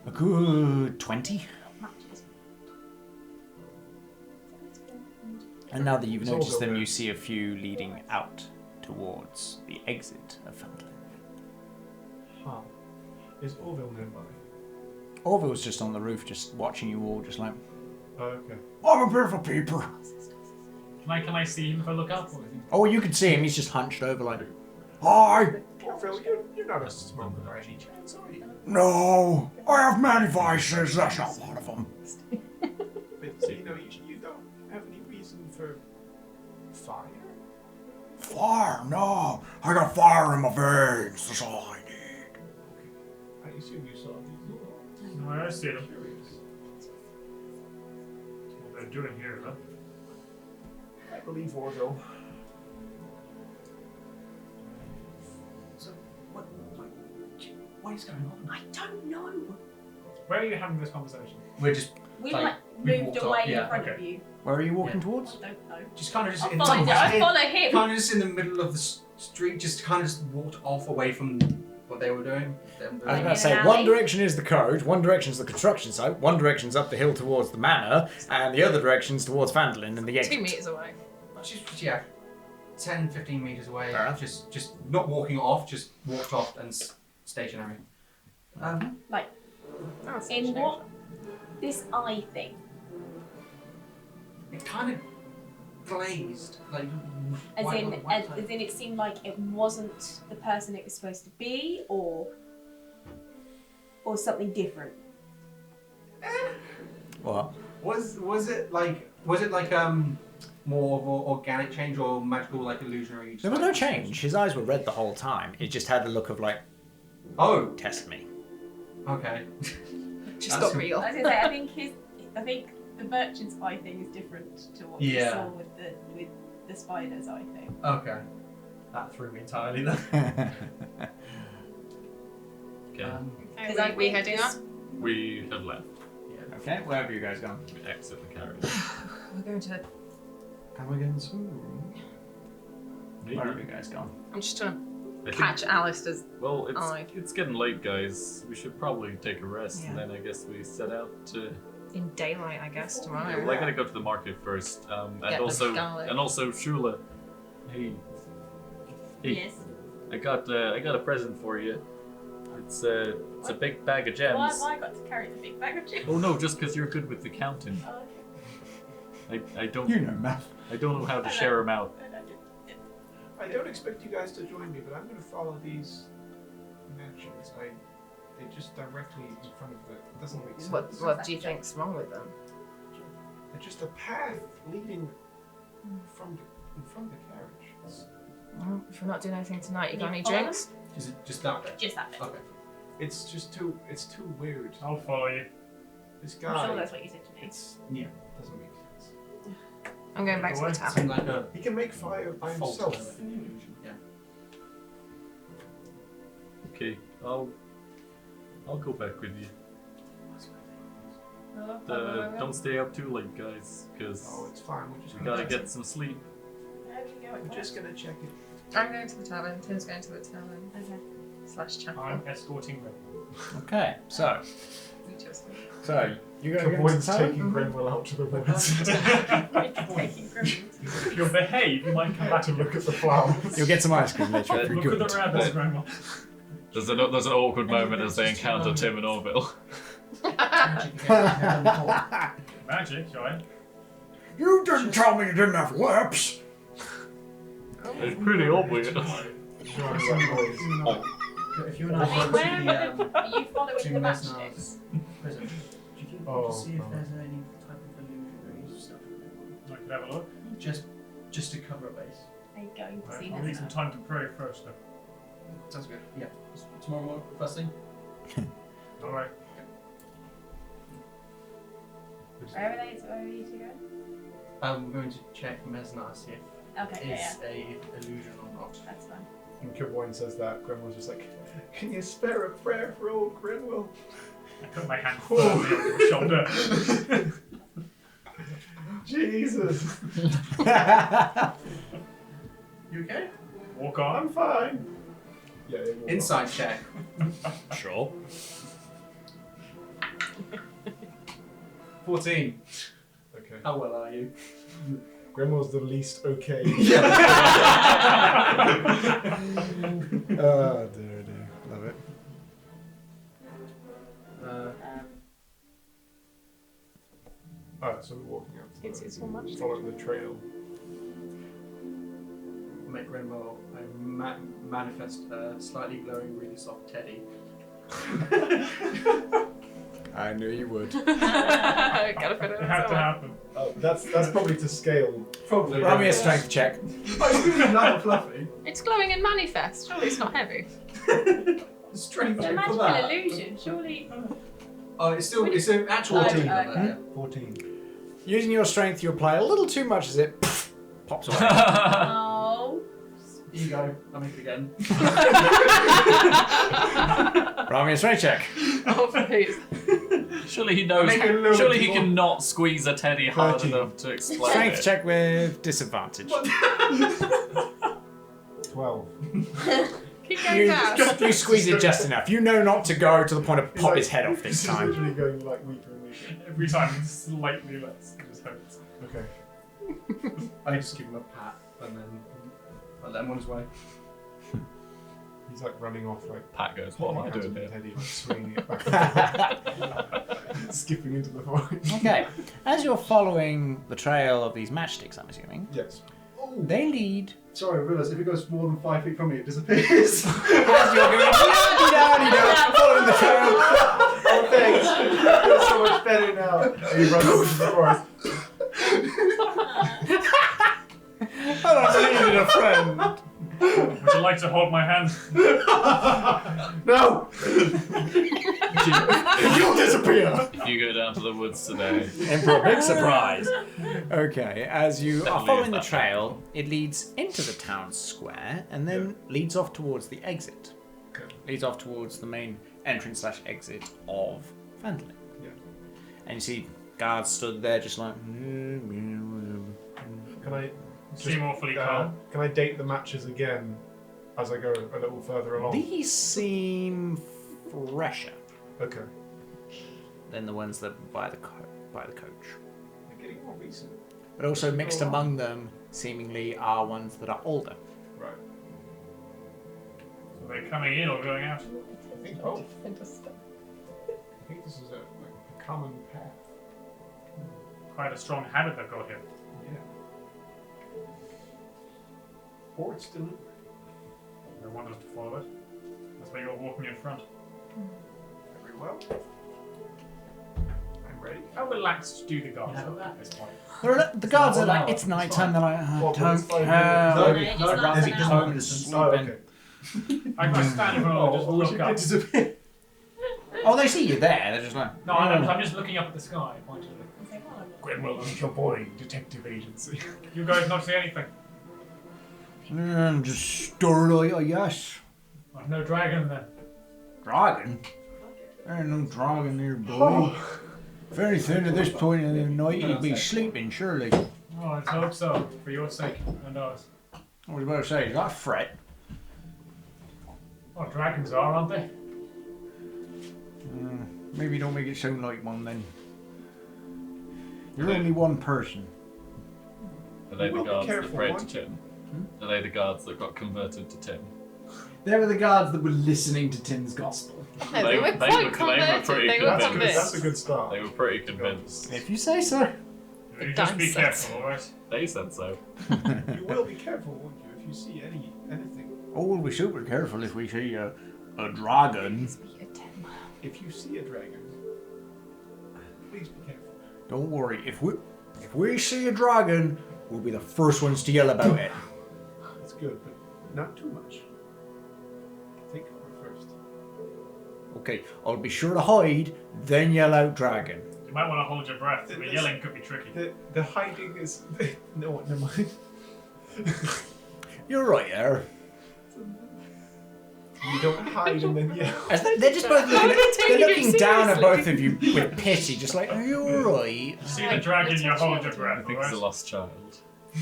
A there? good 20. Matches. And now that you've It's all noticed them, over. you see a few leading out towards the exit of Fountain. Huh. Is Orville nearby? Orville's just on the roof, just watching you all, just like, Oh, okay. I'm a bit of a peeper. Can I see him if I look up? Or is he... Oh, you can see him, he's just hunched over like, hi! Orville, you're not a smoker by any chance, are you? No, I have many vices, that's not one of them. But, so, you don't have any reason for fire? Fire? No, I got fire in my veins, that's all I need. I assume you saw these. No, I see them. What they're doing here, huh? I believe Orville. So what is going on? I don't know. Where are you having this conversation? We're just We Like, like we moved walked away off, yeah, in front of okay. you. Where are you walking Yeah. towards? I don't know. just kind of just I follow him. kind of just in the middle of the street, just kind of just walked off away from what they were doing. I was Like about in to say, an one alley? direction is the code, one direction is the construction site, one direction's up the hill towards the manor, and the other direction's towards Fandolin and the exit. 2 meters away. Just, yeah, 10, 15 meters away. Fair enough. Just not walking off, just walked off and stationary. In what? This eye thing. It kind of glazed, like As white- in, white as in, it seemed like it wasn't the person it was supposed to be, or something different. What? Was it like more of an organic change or magical like illusionary? There was no change. His eyes were red the whole time. It just had the look of like, Oh, test me. okay. Just That's- got real. I was gonna say, I think the merchant's eye thing is different to what we Yeah. saw with the spider's eye thing. Okay. That threw me entirely then. Okay. Because Are we heading up? We have left. Okay, where have you guys gone? We exit the carriage. We're going to. Come again soon. Maybe. Where have you guys gone? I'm just trying I to think- catch Alistair's. Well, Aye. it's getting late, guys. We should probably take a rest, Yeah. and then I guess we set out to. In daylight, I guess, Yeah, tomorrow. well, I gotta go to the market first, and Get the also garlic. Shula. Hey, Yes. I got a present for you. It's a big bag of gems. Why have I got to carry the big bag of gems? Oh no, just because you're good with the counting. Oh, okay. I don't You know math. I don't know how to share them out. I don't expect you guys to join me, but I'm going to follow these mentions. They just directly in front of the. It doesn't make sense. What do you think's wrong with them? It's just a path leading from the carriage. Well, if we're not doing anything tonight, you got Can any you follow drinks? Is it just that bit? Just that bit. Okay. It's just too. It's too weird. I'll follow you. This I'm guy. sure that's what you said to me. It's Yeah. doesn't make sense. I'm going back to the Away. tavern. Seemed like a He can make fire by fault himself. of an illusion. Yeah. Okay, I'll go back with you. Don't stay up too late, guys, because Oh, it's fine. We're just we gonna gotta get some sleep. We're just gonna check it. I'm going to the tavern. Tim's going to the tavern. Okay. / chapel. I'm escorting them. Okay, so We just- you The boy's taking Grenwell out to the woods Taking Grimmins. If you'll behave, you might come back to look at the flowers. You'll get some ice cream later if you're Look at good. the rabbits, Grandma. There's an awkward moment as they encounter Tim and Orville. Magic, right? You didn't tell me you didn't have webs. It's pretty obvious. If you and I I go mean, where to the are you following to the Mesnar's matchsticks? prison, do you think we Oh, could see if no. there's any type of illusionary stuff I could have a look. just to cover a base? Are you going to see I'll need some Mesnar? time to pray first, though. Sounds good. Yeah. Tomorrow morning, first thing. Alright. Where are you to go? I'm going to check Mesnar, see if Okay, yeah, it's a illusion or not. that's fine. When Kibwine says that, Grenwell's just like, can you spare a prayer for old Grenwell? I put my hand firmly on your shoulder. Jesus. You okay? Walk on. I'm fine. Yeah, it will. Inside check. Sure. 14. Okay. How well are you? Grenwell's the least okay. Oh dear, dear. Love it. Alright, so we're walking up to It's so much. following the trail. Make Grenwell, I manifest a slightly glowing, really soft teddy. I knew you would. Gotta fit it It in had to somewhere. happen. Oh, that's probably to scale. Probably. Roll me a strength check. Not fluffy. It's glowing in manifest. Surely it's not heavy. Strength It's a check for magical that. illusion, surely. Oh, it's an actual 14. number. 14. Using your strength, you apply a little too much as it pops away. Oh. Here you go. I'll make it again. Roll me a strength check. Oh, please. Surely he knows. Make it a little Surely bit he more. can not squeeze a teddy hard 13. enough to explode Strength it. check with disadvantage. 12. Keep going down. You squeeze it just enough. You know not to go to the point of pop his head off this He's time. literally going like weaker and weaker. Every time it's slightly less. It just hurts. Okay. I just give him a pat and then I let him on his way. He's like running off like Pat goes, what am I doing here? Teddy, like swinging it back and forth, skipping into the forest. Okay, as you're following the trail of these matchsticks, I'm assuming, Yes. they lead Sorry, I realised if it goes more than 5 feet from me, it disappears. as you're going yaddy-dowdy-dow, following the trail. Oh, thanks. It's so much better now. And he runs into the forest. I needed a friend. Would you like to hold my hand? No! You'll disappear. You go down to the woods today. And for a big surprise. Okay, as you That are following the leads that trail, it leads into the town square and then leads off towards the exit. Okay. Leads off towards the main entrance/exit of Phandalin. Yeah. And you see guards stood there just like... Can I Seem awfully calm. Can I date the matches again as I go a little further along? These seem fresher Okay. than the ones that by the coach. They're getting more recent. But also mixed among them, seemingly, are ones that are older. Right. Are they coming in or going out? I think both. I think this is a common path. Quite a strong habit they've got here. Yeah. Or it's still. They want us to follow it. That's why you're walking in front. Very well. I'm ready. How relaxed do the guards look at this point? The guards are like, it's night time. They're like, I What, don't it's 5 care. minutes? No, I'd rather it's be not home an and Oh, sleeping. okay. I stand in front of them and just look up. Disappear. Oh, they see you there. They're just like, No, I'm just looking up at the sky, pointedly. Grimwell, your boy, detective agency. You guys not see anything? just starlight, I guess. I've no dragon there. Dragon? There ain't no dragon there, boy. If anything, at this point in the night, you'd be sleeping, surely. Oh, let's hope so, for your sake and ours. I was about to say, is that a threat? Oh, dragons are, aren't they? Maybe don't make it sound like one then. You're only one person. Are they the Well, be guards that careful, prayed to won't you? Tim? Are they the guards that got converted to Tim? They were the guards that were listening to Tim's gospel. No, they were quite converted. pretty They were That's convinced. good. That's convinced. a good start. They were pretty convinced. If you say so. You just be Done careful, alright? They said so. You will be careful, won't you, if you see anything. Oh, we'll be super careful if we see a dragon. If you see a dragon, please be careful. Don't worry, if we see a dragon, we'll be the first ones to yell about it. That's good, but not too much. Think of it first. Okay, I'll be sure to hide, then yell out dragon. You might want to hold your breath. The yelling could be tricky. The hiding is no, never mind. You're right there. You don't hide and then yell. They're just both looking, taking they're it looking down at seriously. both of you with pity, just like, are you alright? See the dragon, you hold your I breath, think it's the alright? lost child.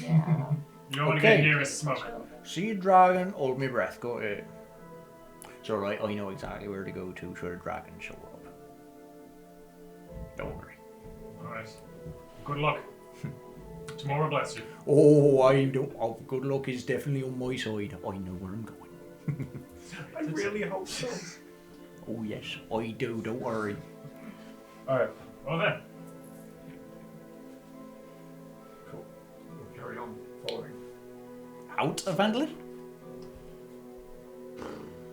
Yeah. You don't want to Okay. get near his smoke. See a dragon, hold my breath, go ahead. It's alright, I know exactly where to go to should a dragon show up. Don't worry. Alright. Good luck. Tomorrow bless you. Oh, I don't. Oh, good luck is definitely on my side. I know where I'm going. I really hope so. Oh yes, I do. Don't worry. Alright, Well then. cool. We'll carry on following. Out of Vandalin?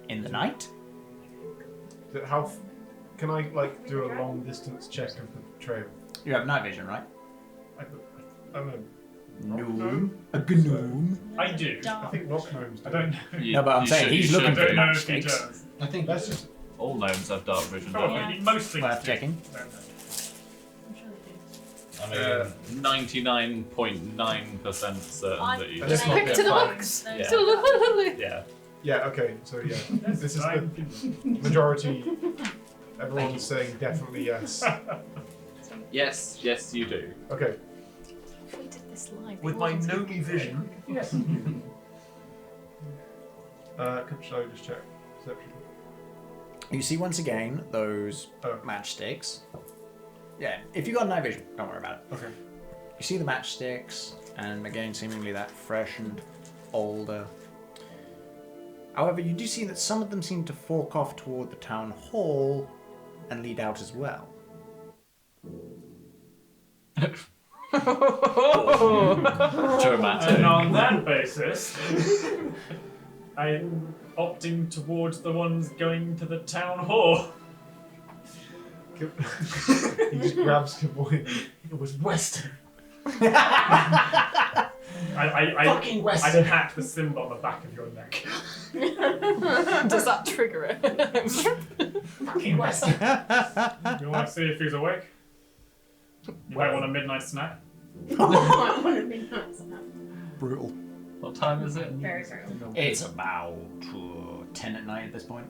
In the night? Can I do a long distance check of the trail? You have night vision, right? I'm a Gnome. A gnome. I do. I think rock gnomes do. I don't know. No, but I'm saying he's looking I for the don't know if he matchsticks. does. I think That's just All gnomes have dark vision. don't Probably. they? Most things Worth do. checking. Don't know. I'm sure they do. I mean, 99.9% certain that you. Let's not Quick get to the fired. box. Yeah. To the Yeah. yeah. Okay, so yeah, this is the Fine. majority. Everyone's saying definitely yes. Yes, yes, you do. Okay. If we did this live, With it my wouldn't gnomey vision. Yes. Shall I just check perception? You see once again those Oh. matchsticks. Yeah, if you got night vision, don't worry about it. Okay. You see the matchsticks, and again, seemingly that fresh and older. However, you do see that some of them seem to fork off toward the town hall and lead out as well. Dramatic. And on that basis, I'm opting towards the ones going to the town hall. He just grabs Kavoy. It was Western. I Fucking Western. pat the symbol on the back of your neck. Does that trigger it? Fucking Western. You want to see if he's awake? You might want a midnight snack. I want to be nice. Brutal. What time is it? Very, very. It's about 10 at night at this point.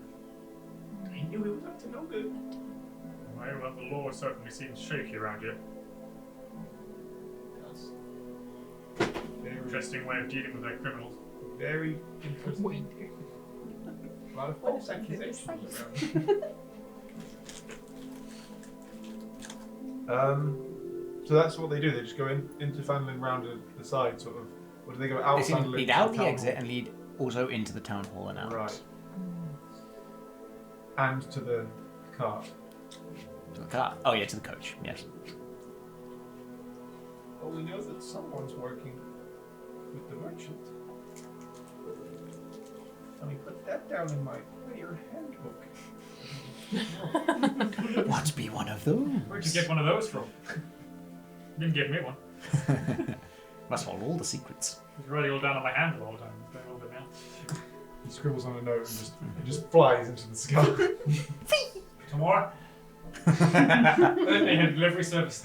He knew he was up to no good. Well, the law certainly seems shaky around here. Very Interesting way of dealing with their criminals. Very interesting. A lot of false accusations around. So that's what they do. They just go into Fandolin round the side, sort of. Or do they go out? They seem to Fandolin lead to out the town exit hall? and lead also into the town hall and out. Right. And to the cart. To the car. Oh yeah, to the coach. Yes. Oh, we know that someone's working with the merchant. Let me put that down in my player handbook. Want to be one of those? Where'd you get one of those from? Didn't give me one. Must hold all the secrets. It was really all down on my handle all the time. It's going all the now. He scribbles on a note and it just flies into the sky. Tomorrow. They had delivery service.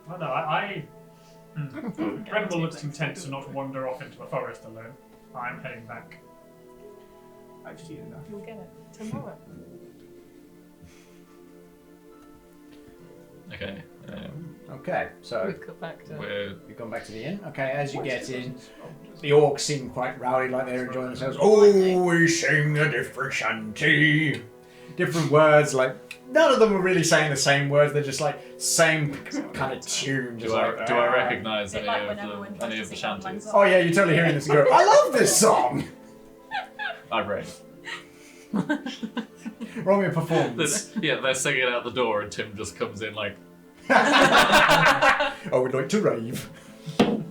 Well, no, Incredible looks content to not wander off into a forest alone. I'm heading back. I've seen enough. You'll get it tomorrow. Okay. Okay, so We've got back to. you've gone back to the inn. Okay, as you get in, the orcs seem quite rowdy, like they're enjoying themselves. Oh, we sing a different shanty. Different words, like none of them are really saying the same words. They're just like same kind of tune. Just Do I like, recognise Bit any like of when everyone the tries to sing shanties? One Oh yeah, you're totally hearing this and go, I love this song. I read. Roll me a performance. They're singing out the door, and Tim just comes in like, I would like to rave. No.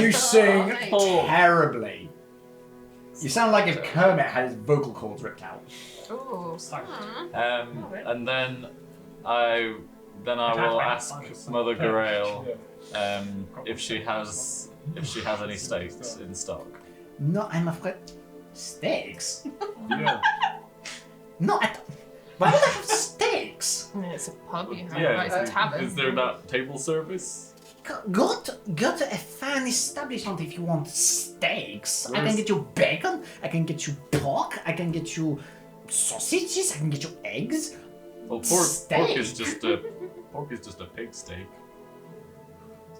You sing Oh. terribly. You sound like if Kermit had his vocal cords ripped out. Ooh. and then I will ask Mother Garael if she has any steaks in stock. No, I'm afraid. Steaks? Yeah. No, why would I have steaks? It's a pub, you have Yeah. right, it's a tavern. Is there not table service? Go to a fine establishment if you want steaks. I can Where's- get you bacon, I can get you pork, I can get you sausages, I can get you eggs. Well, pork Steak? is just a pig steak.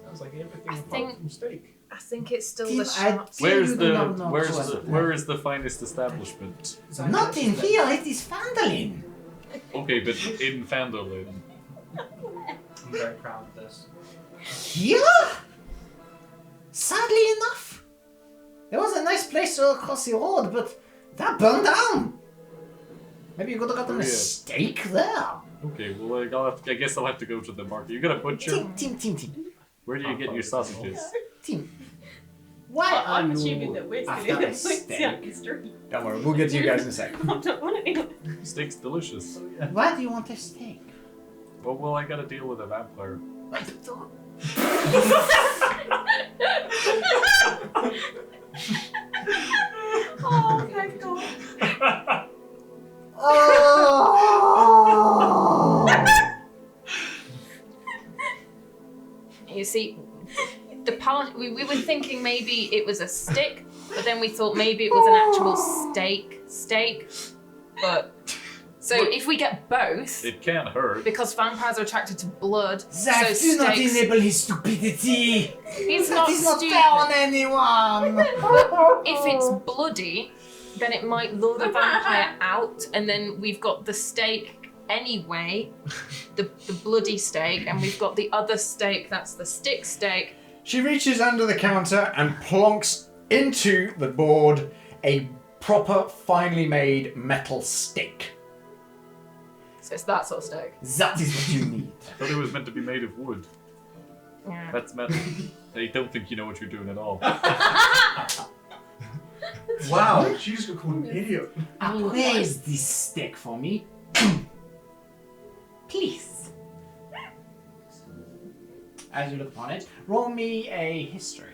Sounds like everything I apart think- from steak. I think it's still Tim, the I shop. feel Where's you the do not know where is the finest establishment? Not in here, it is Fandolin. Okay, but in Fandolin. I'm very proud of this. Here? Sadly enough. There was a nice place across the road, but that burned down. Maybe you could have gotten a Yeah. steak there. Okay, well I guess I'll have to go to the market. You got a butcher? Tim. Where do you get your sausages? Tim. Why Well, are I'm you assuming that we're after still in a the steak? history. Don't worry, we'll get to you guys in a sec. I don't want it. Steak's delicious. Why do you want a steak? Well, I gotta deal with a vampire. Oh, thank God. You see, the part we were thinking maybe it was a stick, but then we thought maybe it was an actual steak. But so if we get both, It can't hurt. because vampires are attracted to blood, Zach, so do not steaks. enable his stupidity. He's That not is not stupid. fair on anyone. If it's bloody, then it might lure the vampire out, and then we've got the steak anyway, the bloody steak, and we've got the other steak, that's the stick steak. She reaches under the counter and plonks into the board a proper, finely made metal stick. So it's that sort of steak. That is what you need. I thought it was meant to be made of wood. Yeah. That's metal. I don't think you know what you're doing at all. Wow, she just got called an idiot. Appraise this stick for me. Please. As you look upon it, roll me a history.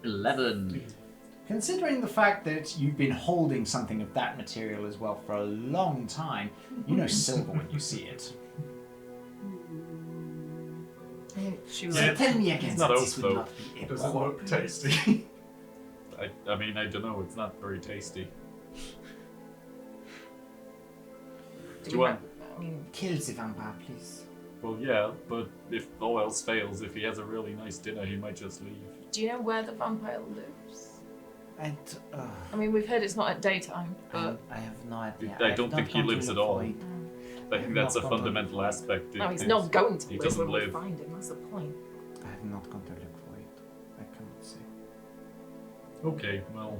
11. Considering the fact that you've been holding something of that material as well for a long time, you know silver when you see it. She So tell me again It's not that this oak, would though. not be Does able. it look tasty? I mean, I don't know. It's not very tasty. Do you want? Kill the vampire, please. Well, yeah, but if all else fails, if he has a really nice dinner, he might just leave. Do you know where the vampire lives? I mean, we've heard it's not at daytime, but... I have no idea. I don't think he lives at all. it. I think that's a fundamental aspect. No, he's not going to He live doesn't when we live. find him, that's the point. I have not gone to look for it. I cannot say. Okay, well,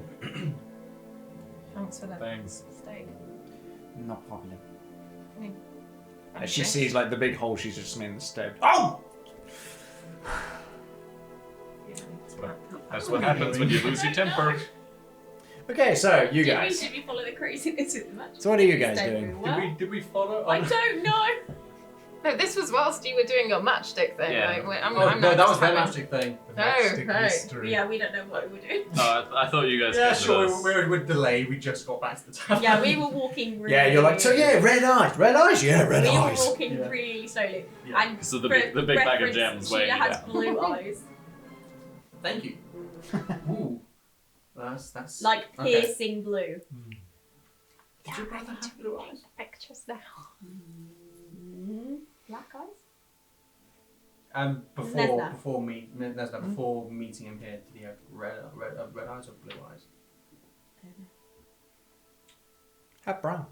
Thanks for that thanks. steak. No problem. As she sees like the big hole she's just made in the stone. Oh! That's what happens when you lose your temper. Okay, so you guys. Did we follow the craziness of the match? So what are you guys doing? Did we follow? I don't know. No, this was whilst you were doing your matchstick thing. Yeah. Like, I'm Oh, not no, that just was their having- magic thing. The No, matchstick no. mystery. Yeah, we don't know what we were doing. I thought you guys Yeah, came sure. with us. We were delay. We just got back to the tavern. Yeah, we were walking really Yeah, you're like, so yeah, red eyes, yeah, red we eyes. were walking Yeah. really slowly. Yeah. And So the for big bag of reference, gems weighing Sheila you has down. blue eyes. Thank you. Ooh. That's Like okay. piercing blue. Did your brother have blue eyes? Extras now. Black eyes? Before Nesna. before meeting him here, did he have red eyes or blue eyes? Have brown.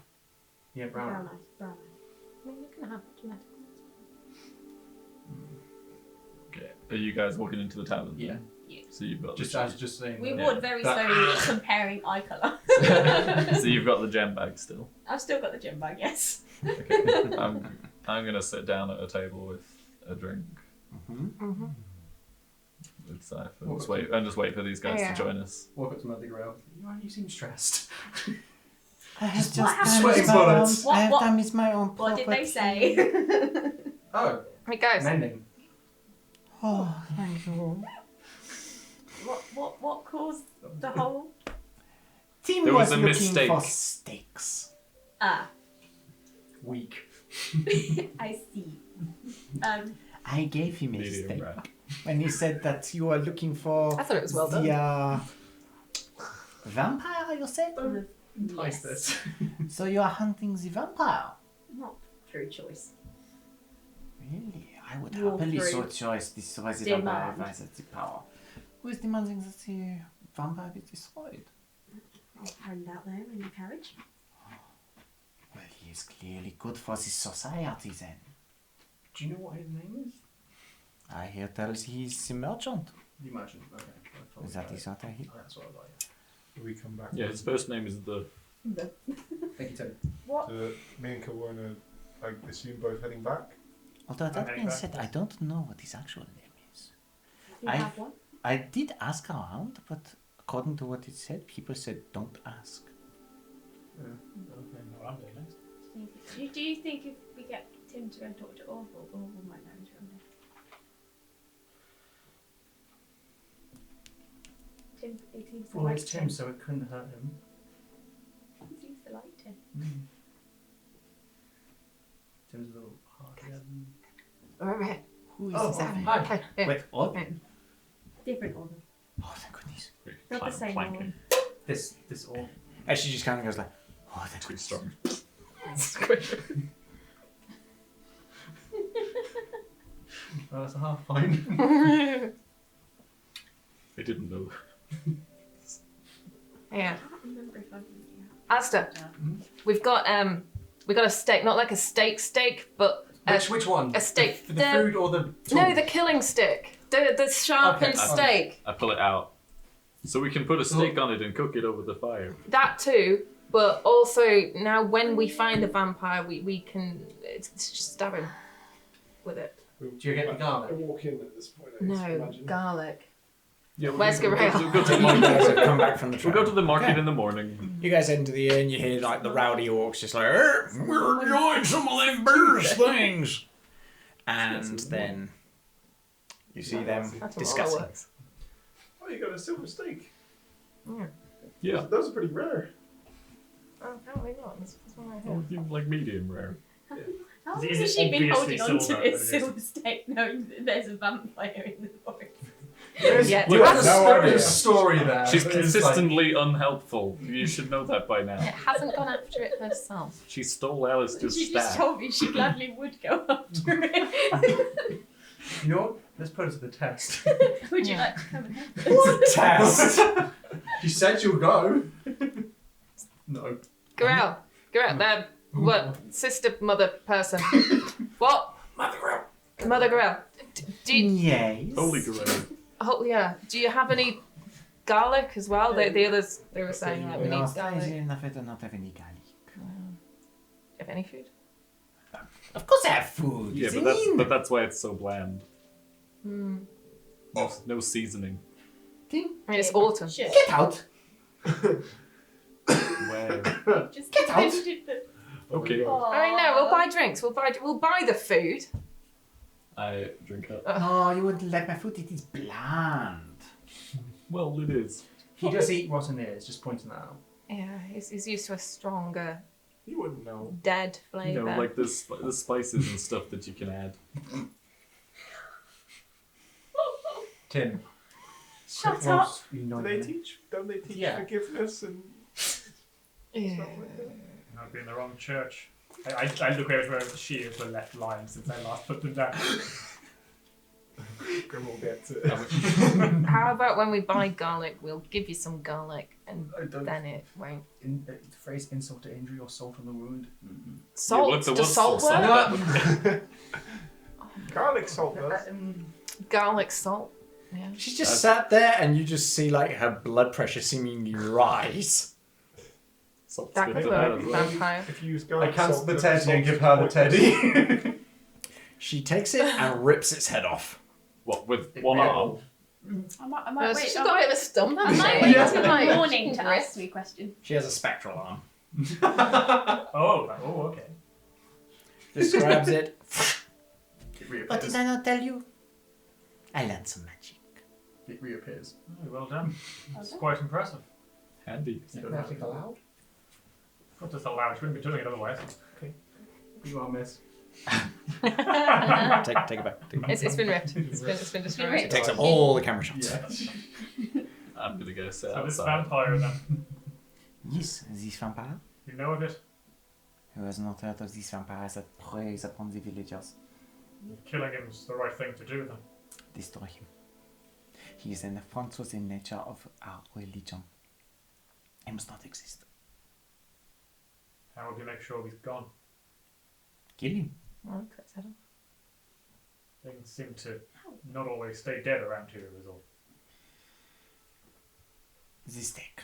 Yeah, brown. Eyes. Brown eyes. I mean, you can have genetic. Okay. Are you guys walking into the tavern? Yeah. So you've got Just the as just saying. We that. would very That- slowly comparing eye colour. so you've got the gem bag still. I've still got the gem bag, yes. Okay. I'm gonna sit down at a table with a drink. Mm-hmm. It's just wait for these guys Yeah. to join us. Walk up to Mother Grail. You seem stressed. I have Just just sweating bullets. I have What- damaged my own What property. did they say? Oh, It goes. mending. Oh, thank you. what caused the whole? Tim There was was a looking mistake. for steaks. Ah, Weak. I see. I gave him a Medium steak. rare. When he said that you are looking for I thought it was well done. the vampire, you said? Nice this. So you are hunting the vampire? Not through choice. Really? I would Walk happily through. so choice destroy the Demand. vampire if I had the power. Who is demanding that the vampire be destroyed? I'll find out there in the carriage. Well, he is clearly good for the society then. Do you know what his name is? I hear tells he's a merchant. You imagine. Okay. Is that his what I hear? Oh, that's what I like. We come back. Yeah, his first name is the. Thank you, Tony. What? Me and Kawana, I assume, both heading back. Although that Okay, being back. said, I don't know what his actual name is. You I- have one? I did ask around, but according to what it said, people said don't ask. No, I'm doing next. Do you think if we get Tim to go and talk to Orville, Orville might know his real name? Tim, he seems to Well, like it's Tim, so it couldn't hurt him. He seems to like Tim. Tim's a little hard. Alright. Who is Oh, exactly? hi. Okay. Yeah. Wait, what? Yeah. Different Orville. Oh, thank goodness. Not the same planking. This all. And she just kind of goes like, Oh, thank Too goodness. strong. Oh, that's a half pint. I didn't know. Yeah. I can't remember if I've Asta, we've got a steak, not like a steak, but Which one? a steak. The food or the tool? No, the killing stick. The sharpened Okay. steak. I pull it out. So we can put a steak on it and cook it over the fire. That too, but also now when we find the vampire, we can it's just stab him with it. Do you get the garlic? I walk in at this point. I No, imagine. garlic. Yeah, Where's we'll Gabriel? go to the you market. guys have come back from the We'll go to the market Okay. in the morning. You guys enter the inn, you hear like the rowdy orcs just like, we're enjoying some of them beers things. And then you see them That's discussing. Oh, you got a silver steak. Yeah. Those are pretty rare. Oh, apparently not. That's one I Oh, heard. you like medium rare. How Is long it has she been obviously holding on to silver? this silver steak knowing that there's a vampire in the forest? Yeah. Look, have no There idea. is a story there. She's that is, like- consistently unhelpful. You should know that by It now. hasn't gone after it herself. She stole Alistair's She just staff. told me she gladly would go after it. You know what? Let's put it to the test. Would you Yeah. like to come and help us? What test? She said she'll go. No. Garel, that what sister mother person? What? Mother Garel. Do you, Yes. Holy gorilla. oh yeah. Do you have any garlic as well? The others they were saying like we No, need garlic. strangely enough, I do not have any garlic. Do you have any food? Of course I have food. Yeah, but that's why it's so bland. No seasoning. I mean it's autumn. Shit. Get out. Where? Just Get out. defended the- Okay. I mean no, we'll buy drinks. We'll buy the food. I drink up. No, you wouldn't like my food. It is bland. Well, it is. He does eat rotten ears, just pointing that out. Yeah, he's used to a stronger You wouldn't know. dead You flavour. know, like the spices and stuff that you can add. Tim. Shut Well, up. you know Do they that. teach? Don't they teach Yeah. forgiveness and Yeah. stuff like that? I've been in the wrong church. I look over where the shears were left lying since I last put them down. Grimble gets it. How about when we buy garlic, we'll give you some garlic and I don't- then it won't. The phrase insult to injury or salt on the wound. Salt? what's the- Does what's salt the work? Garlic salt does. Garlic salt. Yeah. She just sat there and you just see like her blood pressure seemingly rise. Salt's That good could for that work. as well. Vampire. If you use I garlic cancel salt, the then teddy and salt give her the poison. teddy. She takes it and rips its head off. What, with one arm? I might wait. She's I got a might, bit of a stump. I hasn't might she? wait Yeah. until Like, the morning to rip. ask me a question. She has a spectral arm. Oh, okay. Just grabs it. It reappears. What did I not tell you? I learned some magic. It reappears. Oh, well done. It's quite impressive. Handy. You don't have to go loud. Not just allowed, she wouldn't be doing it otherwise. You are miss. Take it back. Take it back. It's been ripped. It's been destroyed. It takes up all the camera shots. Yeah. I'm gonna go sit So this outside. vampire then, Yes, this vampire. you know of it? Who has not heard of these vampires that preys upon the villagers? Killing him's the right thing to do then. Destroy him. He is an affront to the nature of our religion. He must not exist. How would you make sure he's gone? Kill him. Oh, cut his head off. Things seem to not always stay dead around here is all. The stake.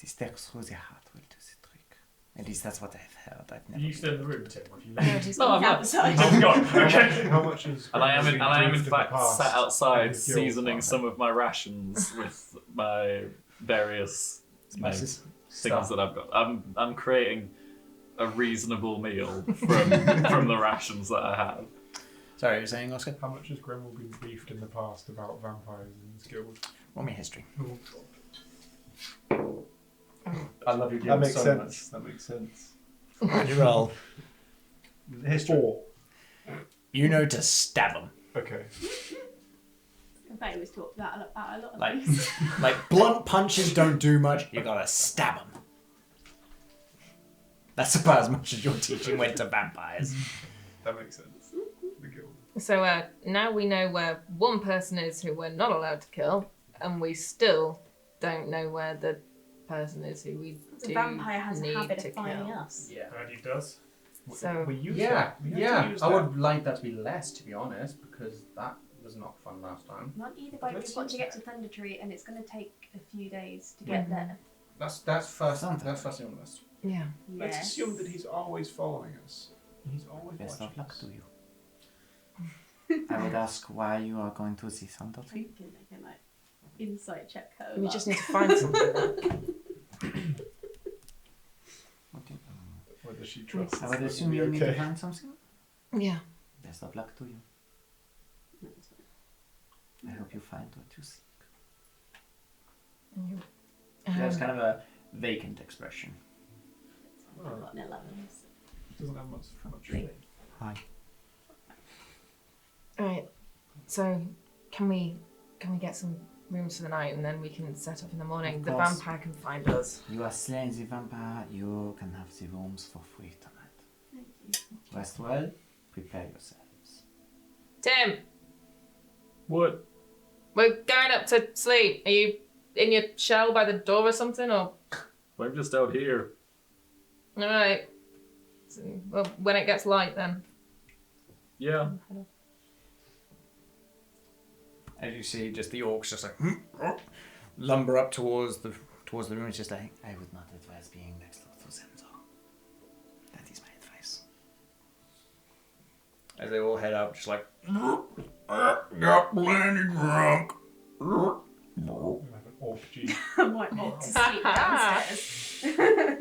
The stake through the heart will do the trick. At least that's what I've heard. I've never. You stay in the room, Tim, or if you No, leave. he's No, I'm not. Outside. Oh god, okay. How much is? And I am, Grimble in, and I am in briefed the fact past sat outside and the guild seasoning part? some of my rations with my various Spices. things that I've got. I'm creating a reasonable meal from the rations that I have. Sorry, you're saying, Oscar? How much has Grimble been briefed in the past about vampires in his guild? Roll me history. I love your That guild makes so sense. much. That makes sense. You roll. History. 4. You know to stab them. Okay. In fact, it was talked about a lot of Like, things. like blunt punches don't do much. You gotta stab them. That's about as much as your teaching went to vampires. That makes sense. The guild. So now we know where one person is who we're not allowed to kill, and we still don't know where the person is who we The do vampire has a need habit to of finding kill. us. Yeah. And he does. So We use Yeah, that. We have to yeah. use I that. would like that to be less, to be honest, because that was not fun last time. Not either way. Let's We've got use to get to that. Thunder Tree, and it's going to take a few days to get there. That's first. Something. That's first thing on the list. yeah, Let's Yes. assume that he's always following us. He's always Best watching of luck us. to you. I would ask why you are going to the Thunder I Tree. can make a insight check her. we just need to find something. Then. What do you- Whether she trusts I us, would that assume will you be need to okay. find something. Yeah. Best of luck to you. I hope you find what you seek. There's kind of a vacant expression. I've got an 11. So. Doesn't have much. Hi. Alright, so can we can we get some rooms for the night and then we can set off in the morning? Of The course. vampire can find us. You are slaying the vampire, you can have the rooms for free tonight. Thank you. Rest well, prepare yourselves. Tim, What? we're going up to sleep. Are you in your shell by the door or something? Or I'm just out here. all right. So, well, when it gets light, then. Yeah. As you see, just the orcs just like lumber up towards the room. It's just like, I would not advise being next door to them, though. That is my advice. As they all head up, just like got plenty drunk. Like an orgy. I might need to sleep downstairs.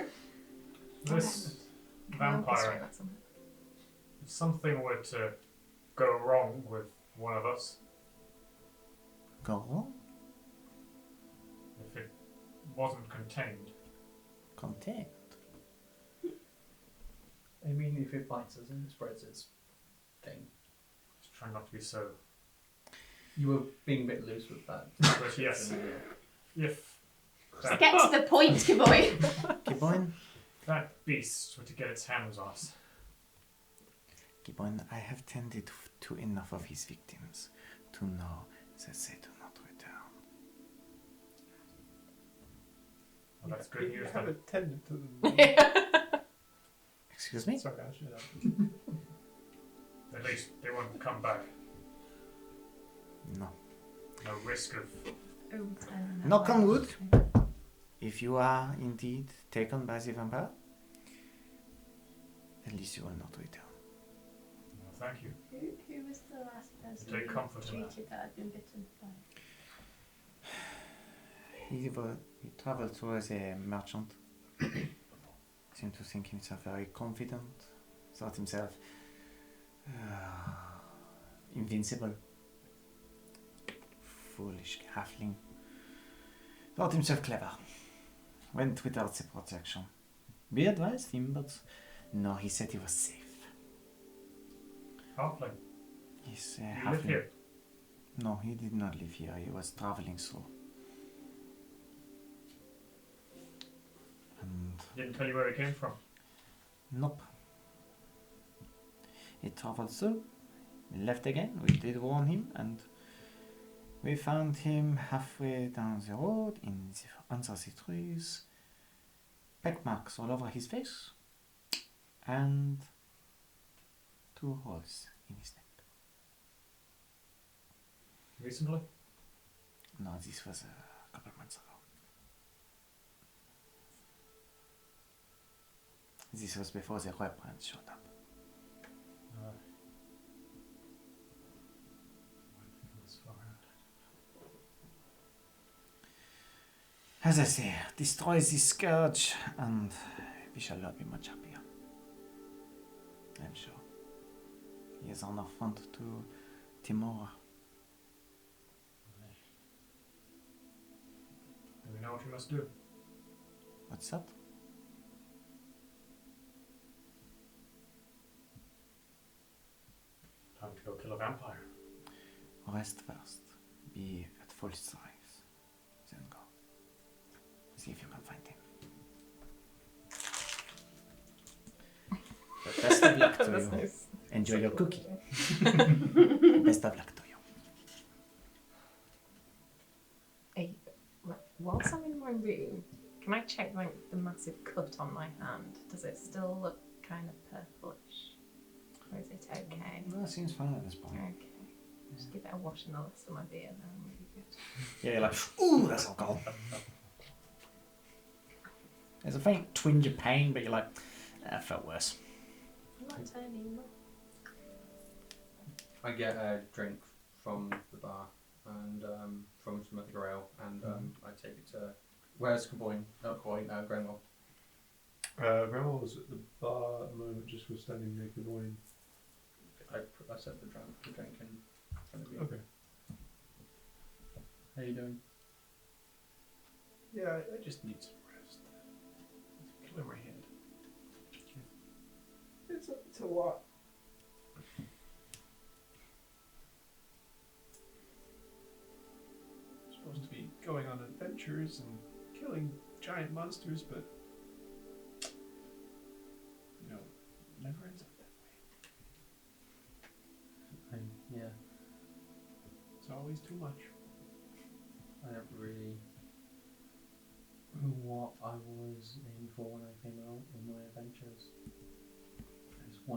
This vampire, if something were to go wrong with one of us, Go on. if it wasn't contained, Content. I mean, if it bites us and it spreads its thing. just try not to be so. You were being a bit loose with that. But yes, if So that, get to the point, Kiboy. Keep on. that beast were to get its hands on us, Keep on. I have tended to enough of his victims to know that they do not return. well, that's good news You then. haven't tended to them. Excuse me? Sorry, I should have. At least they won't come back. No. No risk of. Knock on wood. If you are indeed taken by the vampire, at least you will not return. Well, thank you. Who was the last person Take you comfort in that. treated that had been bitten by? He traveled towards a merchant. Seemed to think himself very confident. Thought himself invincible. Foolish halfling. Thought himself clever. Went without the protection. We advised him, but no, he said he was safe. Halfling, He's you halfling. live here. No, he did not live here. He was traveling through. And Didn't tell you where he came from. nope. He traveled through, left again. We did warn him, and we found him halfway down the road under the trees. Peck marks all over his face, and 2 holes in his neck. Recently? No, this was a couple of months ago. This was before the rebrand showed up. As I say, destroy this scourge and we shall all be much happier. I'm sure. He is on affront to Timora. Do we know what we must do? What's that? Time to go kill a vampire. Rest first. Be at full strength. Then go. See if you can find him. But best of luck to That's you. nice. Enjoy your cookie. Best of luck to you. Hey, whilst I'm in my room, can I check like the massive cut on my hand? Does it still look kind of purplish? Or is it okay? That seems fine at this point. Okay. Just give it a wash in the rest of my beer then, maybe good. Yeah, you're like, ooh, that's alcohol. There's a faint twinge of pain, but you're like, that felt worse. I'm not turning. I get a drink from the bar and from some other ale, and I take it to. Where's Caboyne? Not Caboyne, Grenwell. Grandma was at the bar at the moment, just was standing near Gawain. I set the drink in front of you. Okay. How you doing? Yeah, I just need some rest. It's killing my head. It's up to what? creatures and killing giant monsters, but never ends up that way. Yeah. It's always too much. I don't really know what I was aiming for when I came out on my adventures. I just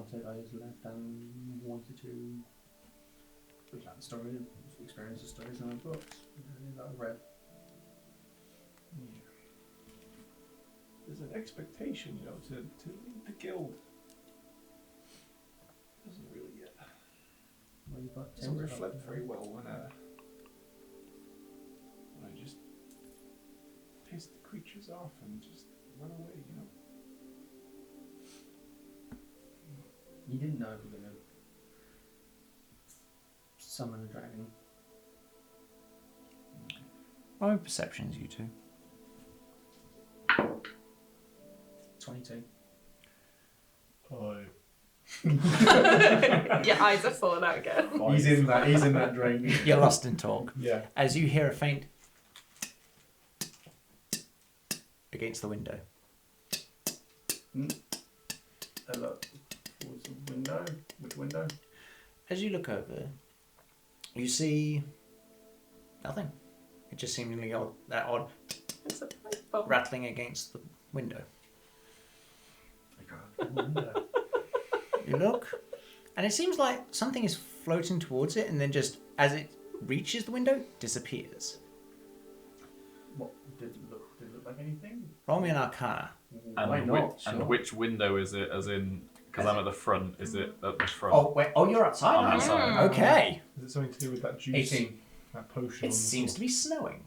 left and wanted to recount the story, experience the stories in my books that I read. Yeah. There's an expectation, to lead the guild. Doesn't really Well, you've got doesn't reflect very well when I just piss the creatures off and just run away, You didn't know if you were going to summon a dragon. My perceptions, you two. 22. Your eyes are falling out again. He's in that dragon. You're lost in talk. Yeah. As you hear a faint against the window. I look towards the window. Which window? As you look over, you see nothing. It just seemingly that odd It's a pipe bomb. rattling against the window. Window. You look, and it seems like something is floating towards it, and then just as it reaches the window, disappears. What did it look like anything? Roll me an Arcana. Why And, not? and which window is it? As in, because I'm at the front. Is it at the front? Oh wait! Oh, you're outside. I'm aren't you? outside. Okay. Is it something to do with that juice? 18. That potion? It seems to be snowing.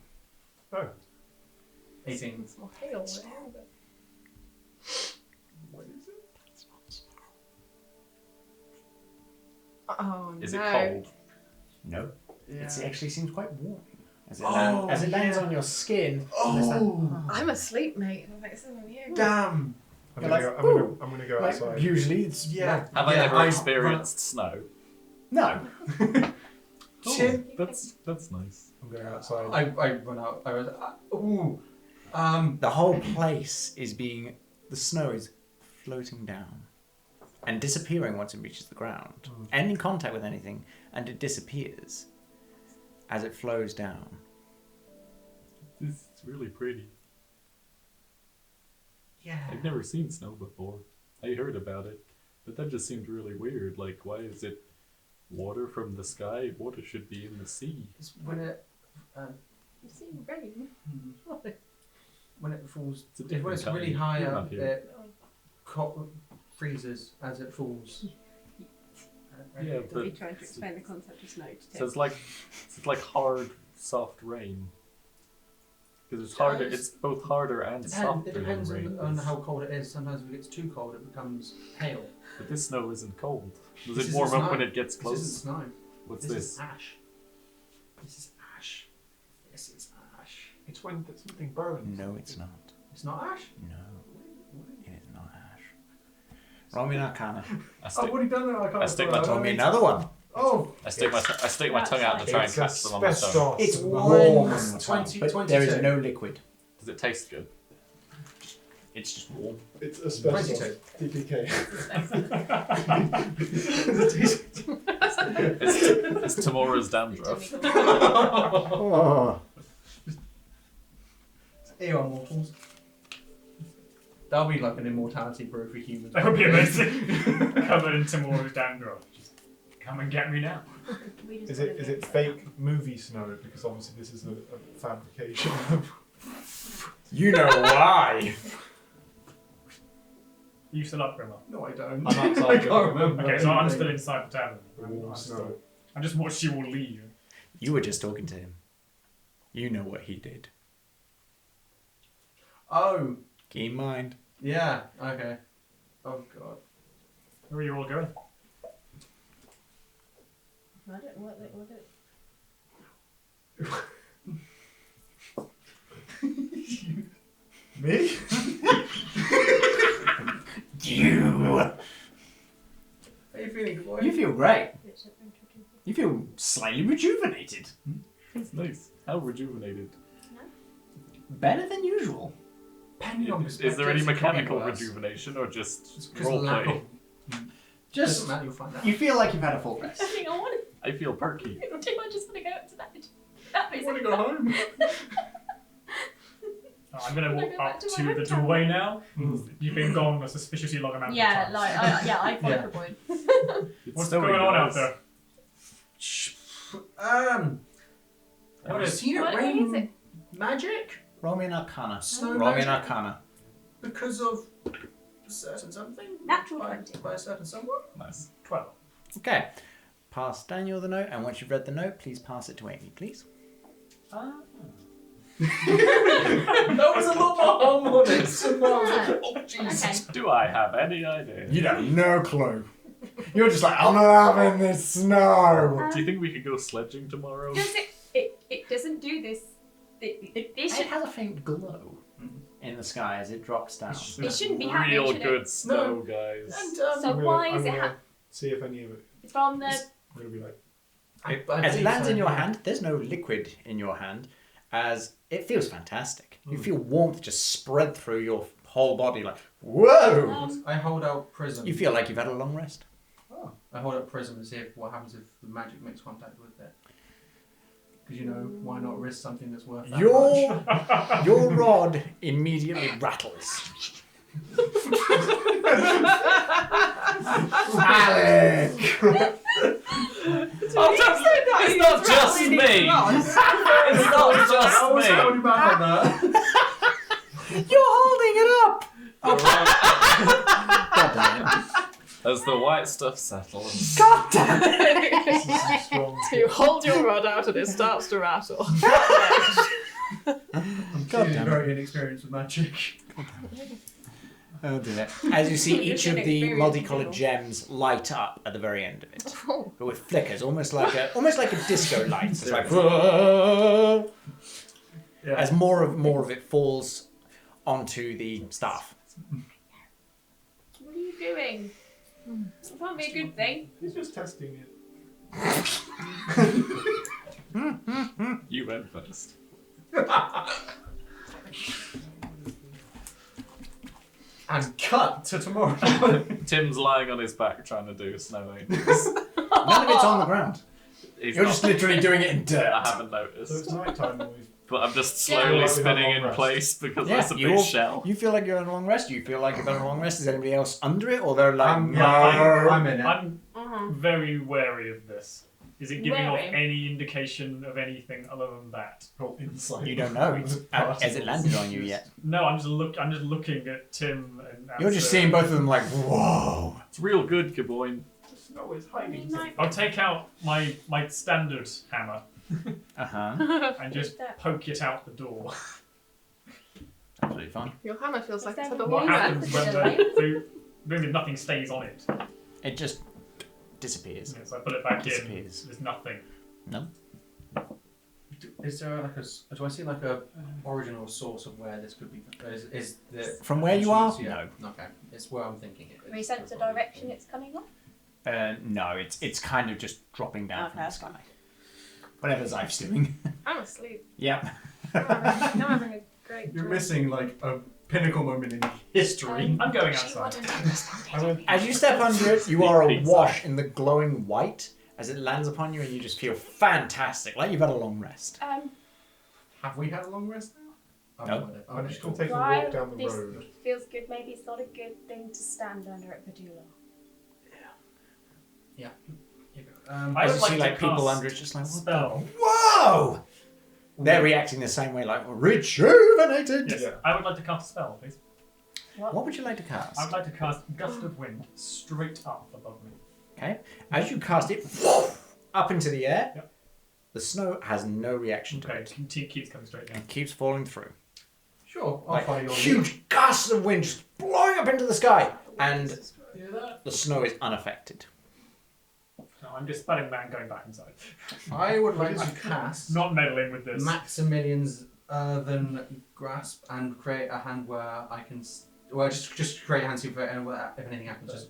Oh. 18. It's more hail. What is it? Oh Is no. it cold? No. Yeah. It actually seems quite warm. As it, Oh, as it lands yeah. on your skin. Oh! I'm asleep, mate. I'm like, this isn't you. Damn! I'm You're gonna, like, go, I'm gonna go Like, outside. usually it's Yeah. Have I ever I experienced snow? no. Chiv. That's nice. I'm going outside. I run out. I was. The whole place is the snow is floating down and disappearing once it reaches the ground. And in contact with anything, and it disappears as it flows down. It's really pretty. Yeah. I've never seen snow before. I heard about it, but that just seemed really weird. Like, why is it water from the sky? Water should be in the sea. It's when it. You see rain. When it falls. It's a different When it's kind. really high You're up, not here. it freezes as it falls. Yeah, Are we but trying to explain the concept of snow to so Tim? it's like hard, soft rain. Because it's harder. It's both harder and softer It depends than rain. on how cold it is. Sometimes if it gets too cold, it becomes hail. But this snow isn't cold. Does This it isn't warm up snow. when it gets This close? isn't snow. What's This this? is ash. This is ash. This is ash. It's when something burns. No, it's not. It's not ash? No, it is not ash. Roll me an Arcana. I stick, what have you done there? I can't. I stick my Roll me another one. Oh! I stick my tongue out to try and It's catch them on my tongue. asbestos. It's warm. 20, But 22. there is no liquid. Does it taste good? It's just warm. It's asbestos. 22. DPK. It's Tamora's dandruff. Oh. Ew, mortals. That'll be like an immortality brew for humans. That would be amazing. Covered in tomorrow's dandruff. Just come and get me now. We just Is wanna it get fake movie snow? Because obviously this is a fabrication. You know why. You still up, Grandma? No, I don't. I'm outside. I can't remember. Okay, so I'm still inside the tavern. The warm snow. I just watched you all leave. You were just talking to him. You know what he did. Oh, Keep in mind. yeah. Okay. Oh god. Where are you all going? I don't know what it. Me? You. How you feeling, boy? You feel great. It's adventure too. You feel slightly rejuvenated. It's nice. How rejuvenated. Better than usual. Depending on Is there any perspectives, it could be mechanical worse. rejuvenation or just Just 'cause lack roleplay? of- Just Doesn't matter, you'll find out. you feel like you've had a full rest. I think I want I feel perky. to. Do I just want to go up to bed? That I want to go home. I'm going to Can I walk go back up to my to the hometown? doorway now. You've been gone a suspiciously long amount of Yeah, time. like I follow Yeah. the point. What's Still going on out guys. there? Have you seen it What is rain it? magic Roll me an Arcana. Snow Roll me an magic? Arcana. because of a certain something? Natural by, 20. by a certain someone? Nice. 12. Okay. Pass Daniel the note, and once you've read the note, please pass it to Amy, please. That was a lot more harmonious. Oh, Jesus. Okay. Do I have any idea? You have no clue. You're just like, I'm not having this snow. Do you think we could go sledging tomorrow? Does it doesn't do this. This It should, has a faint glow in the sky as it drops down. it shouldn't be happening, Real should good it? snow, guys. And, So I'm why gonna- is it I'm gonna happening? See if any of it. It's from the. It'll be like. I As it believe lands so, in your yeah. hand, there's no liquid in your hand, as it feels fantastic. You Mm. feel warmth just spread through your whole body, like, whoa! I hold out prism. You feel like you've had a long rest. I hold up prism to see what happens if the magic makes contact with it. Because why not risk something that's worth that much? Your rod immediately rattles. Alec! It's not just me! It's not I just was me! holding back on that. You're holding it up! Alright. God damn it. As the white stuff settles. God damn it! This is some strong. You hold your rod out and it starts to rattle. God damn it. Very inexperienced with magic. Oh dear. As you see each of the Inexperienced multicolored people. gems light up at the very end of it. Oh. But with flickers, almost like a disco light. It's like Yeah. as more of it falls onto the staff. What are you doing? It can't be a good thing. He's just testing it. You went first. And cut to tomorrow. Tim's lying on his back trying to do snow angels. None of it's on the ground. He's You're not- just literally doing it in dirt. I haven't So noticed. it's night time and we've. But I'm just Yeah. slowly Yeah. spinning in Rest. place because Yeah, there's a you big all- shell. You feel like you're on a long rest? You feel like you've had a long rest? Is anybody else under it? Or they're like, I'm in it. I'm Uh-huh. very wary of this. Is it giving off Wary? any indication of anything other than that? Roll insight. you don't know. Has it landed on you yet? No, I'm just looking at Tim and. You're just seeing both of them like, whoa. It's real good, Gaboin. Snow is hiding. I'll take out my standard hammer Uh-huh. and just poke it out the door. Absolutely fine. Your hammer feels like Is it's there had a What long happens rest. when the nothing stays on it? It just disappears. Yes, I put it back in. Disappears. There's nothing. No? Is there like do I see like a original source of where this could be? Is the From where you are? Yeah. Okay, it's where I'm thinking it is. Can we sense the direction it's coming on? No, it's kind of just dropping down from the Okay. sky. Whatever Zife's doing. I'm asleep. Yep. I'm having a great You're dream. missing like a pinnacle moment in history. I'm going outside. As you step under it, you are Pizza. awash in the glowing white as it lands upon you, and you just feel fantastic, like you've had a long rest. Have we had a long rest now? No. I'm just going to take a Why walk down the this road. feels good. Maybe it's not a good thing to stand under it for too long. I As would you like see to like people cast under it, just like, what the? Spell. Whoa! They're reacting the same way, like rejuvenated. Yes, Yeah. I would like to cast a spell, please. What would you like to cast? I would like to cast Gust of Wind straight up above me. Okay. As you cast it up into the air, Yep. the snow has no reaction to Okay, it. it keeps coming straight down. It keeps falling through. Sure, I'll Like follow your lead. huge gusts of wind just blowing up into the sky, and Hear that? the snow is unaffected. No, I'm just spelling that and going back inside. I would like to cast Not meddling with this. Maximilian's Earthen Grasp and create a hand where I can. Just create a hand see if anything happens. Just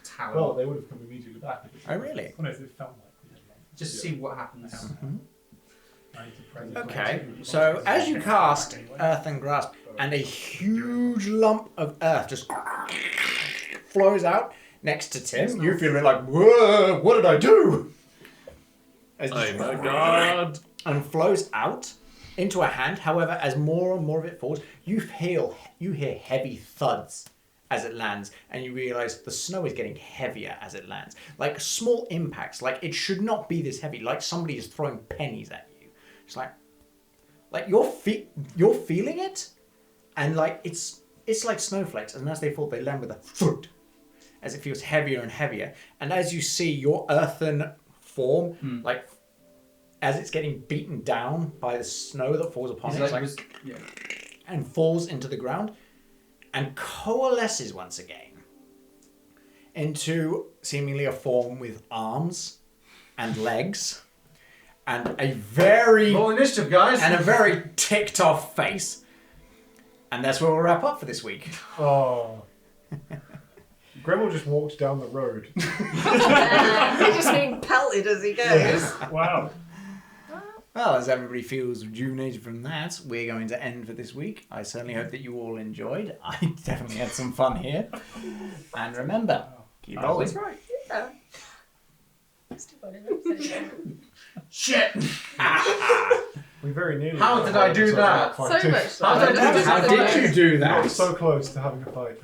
talent. Well, they would have come immediately back. Oh, really? Honestly, it felt like we had one. Just see what happens. Okay, so as you cast Earth and Grasp, and a huge lump of earth just flows out next to Tim, you feel like, whoa, what did I do? Oh my god! And flows out into a hand. However, as more and more of it falls, you hear heavy thuds as it lands, and you realise the snow is getting heavier as it lands. Like small impacts, like it should not be this heavy, like somebody is throwing pennies at you. It's like you're feeling it, and like it's like snowflakes, and as they fall, they land with a thud, as it feels heavier and heavier. And as you see your earthen form, like as it's getting beaten down by the snow that falls upon it, and falls into the ground, and coalesces once again into seemingly a form with arms and legs and a very More initiative, guys. and a very ticked off face. And that's where we'll wrap up for this week. Oh. Gremel just walked down the road. He's just being pelted as he goes. Wow. Well, as everybody feels rejuvenated from that, we're going to end for this week. I certainly hope that you all enjoyed. I definitely had some fun here. And remember, keep rolling. Right. Yeah. Shit! We very nearly. How did I do that? So much. How did I do How did you do Not that? so close to having a fight.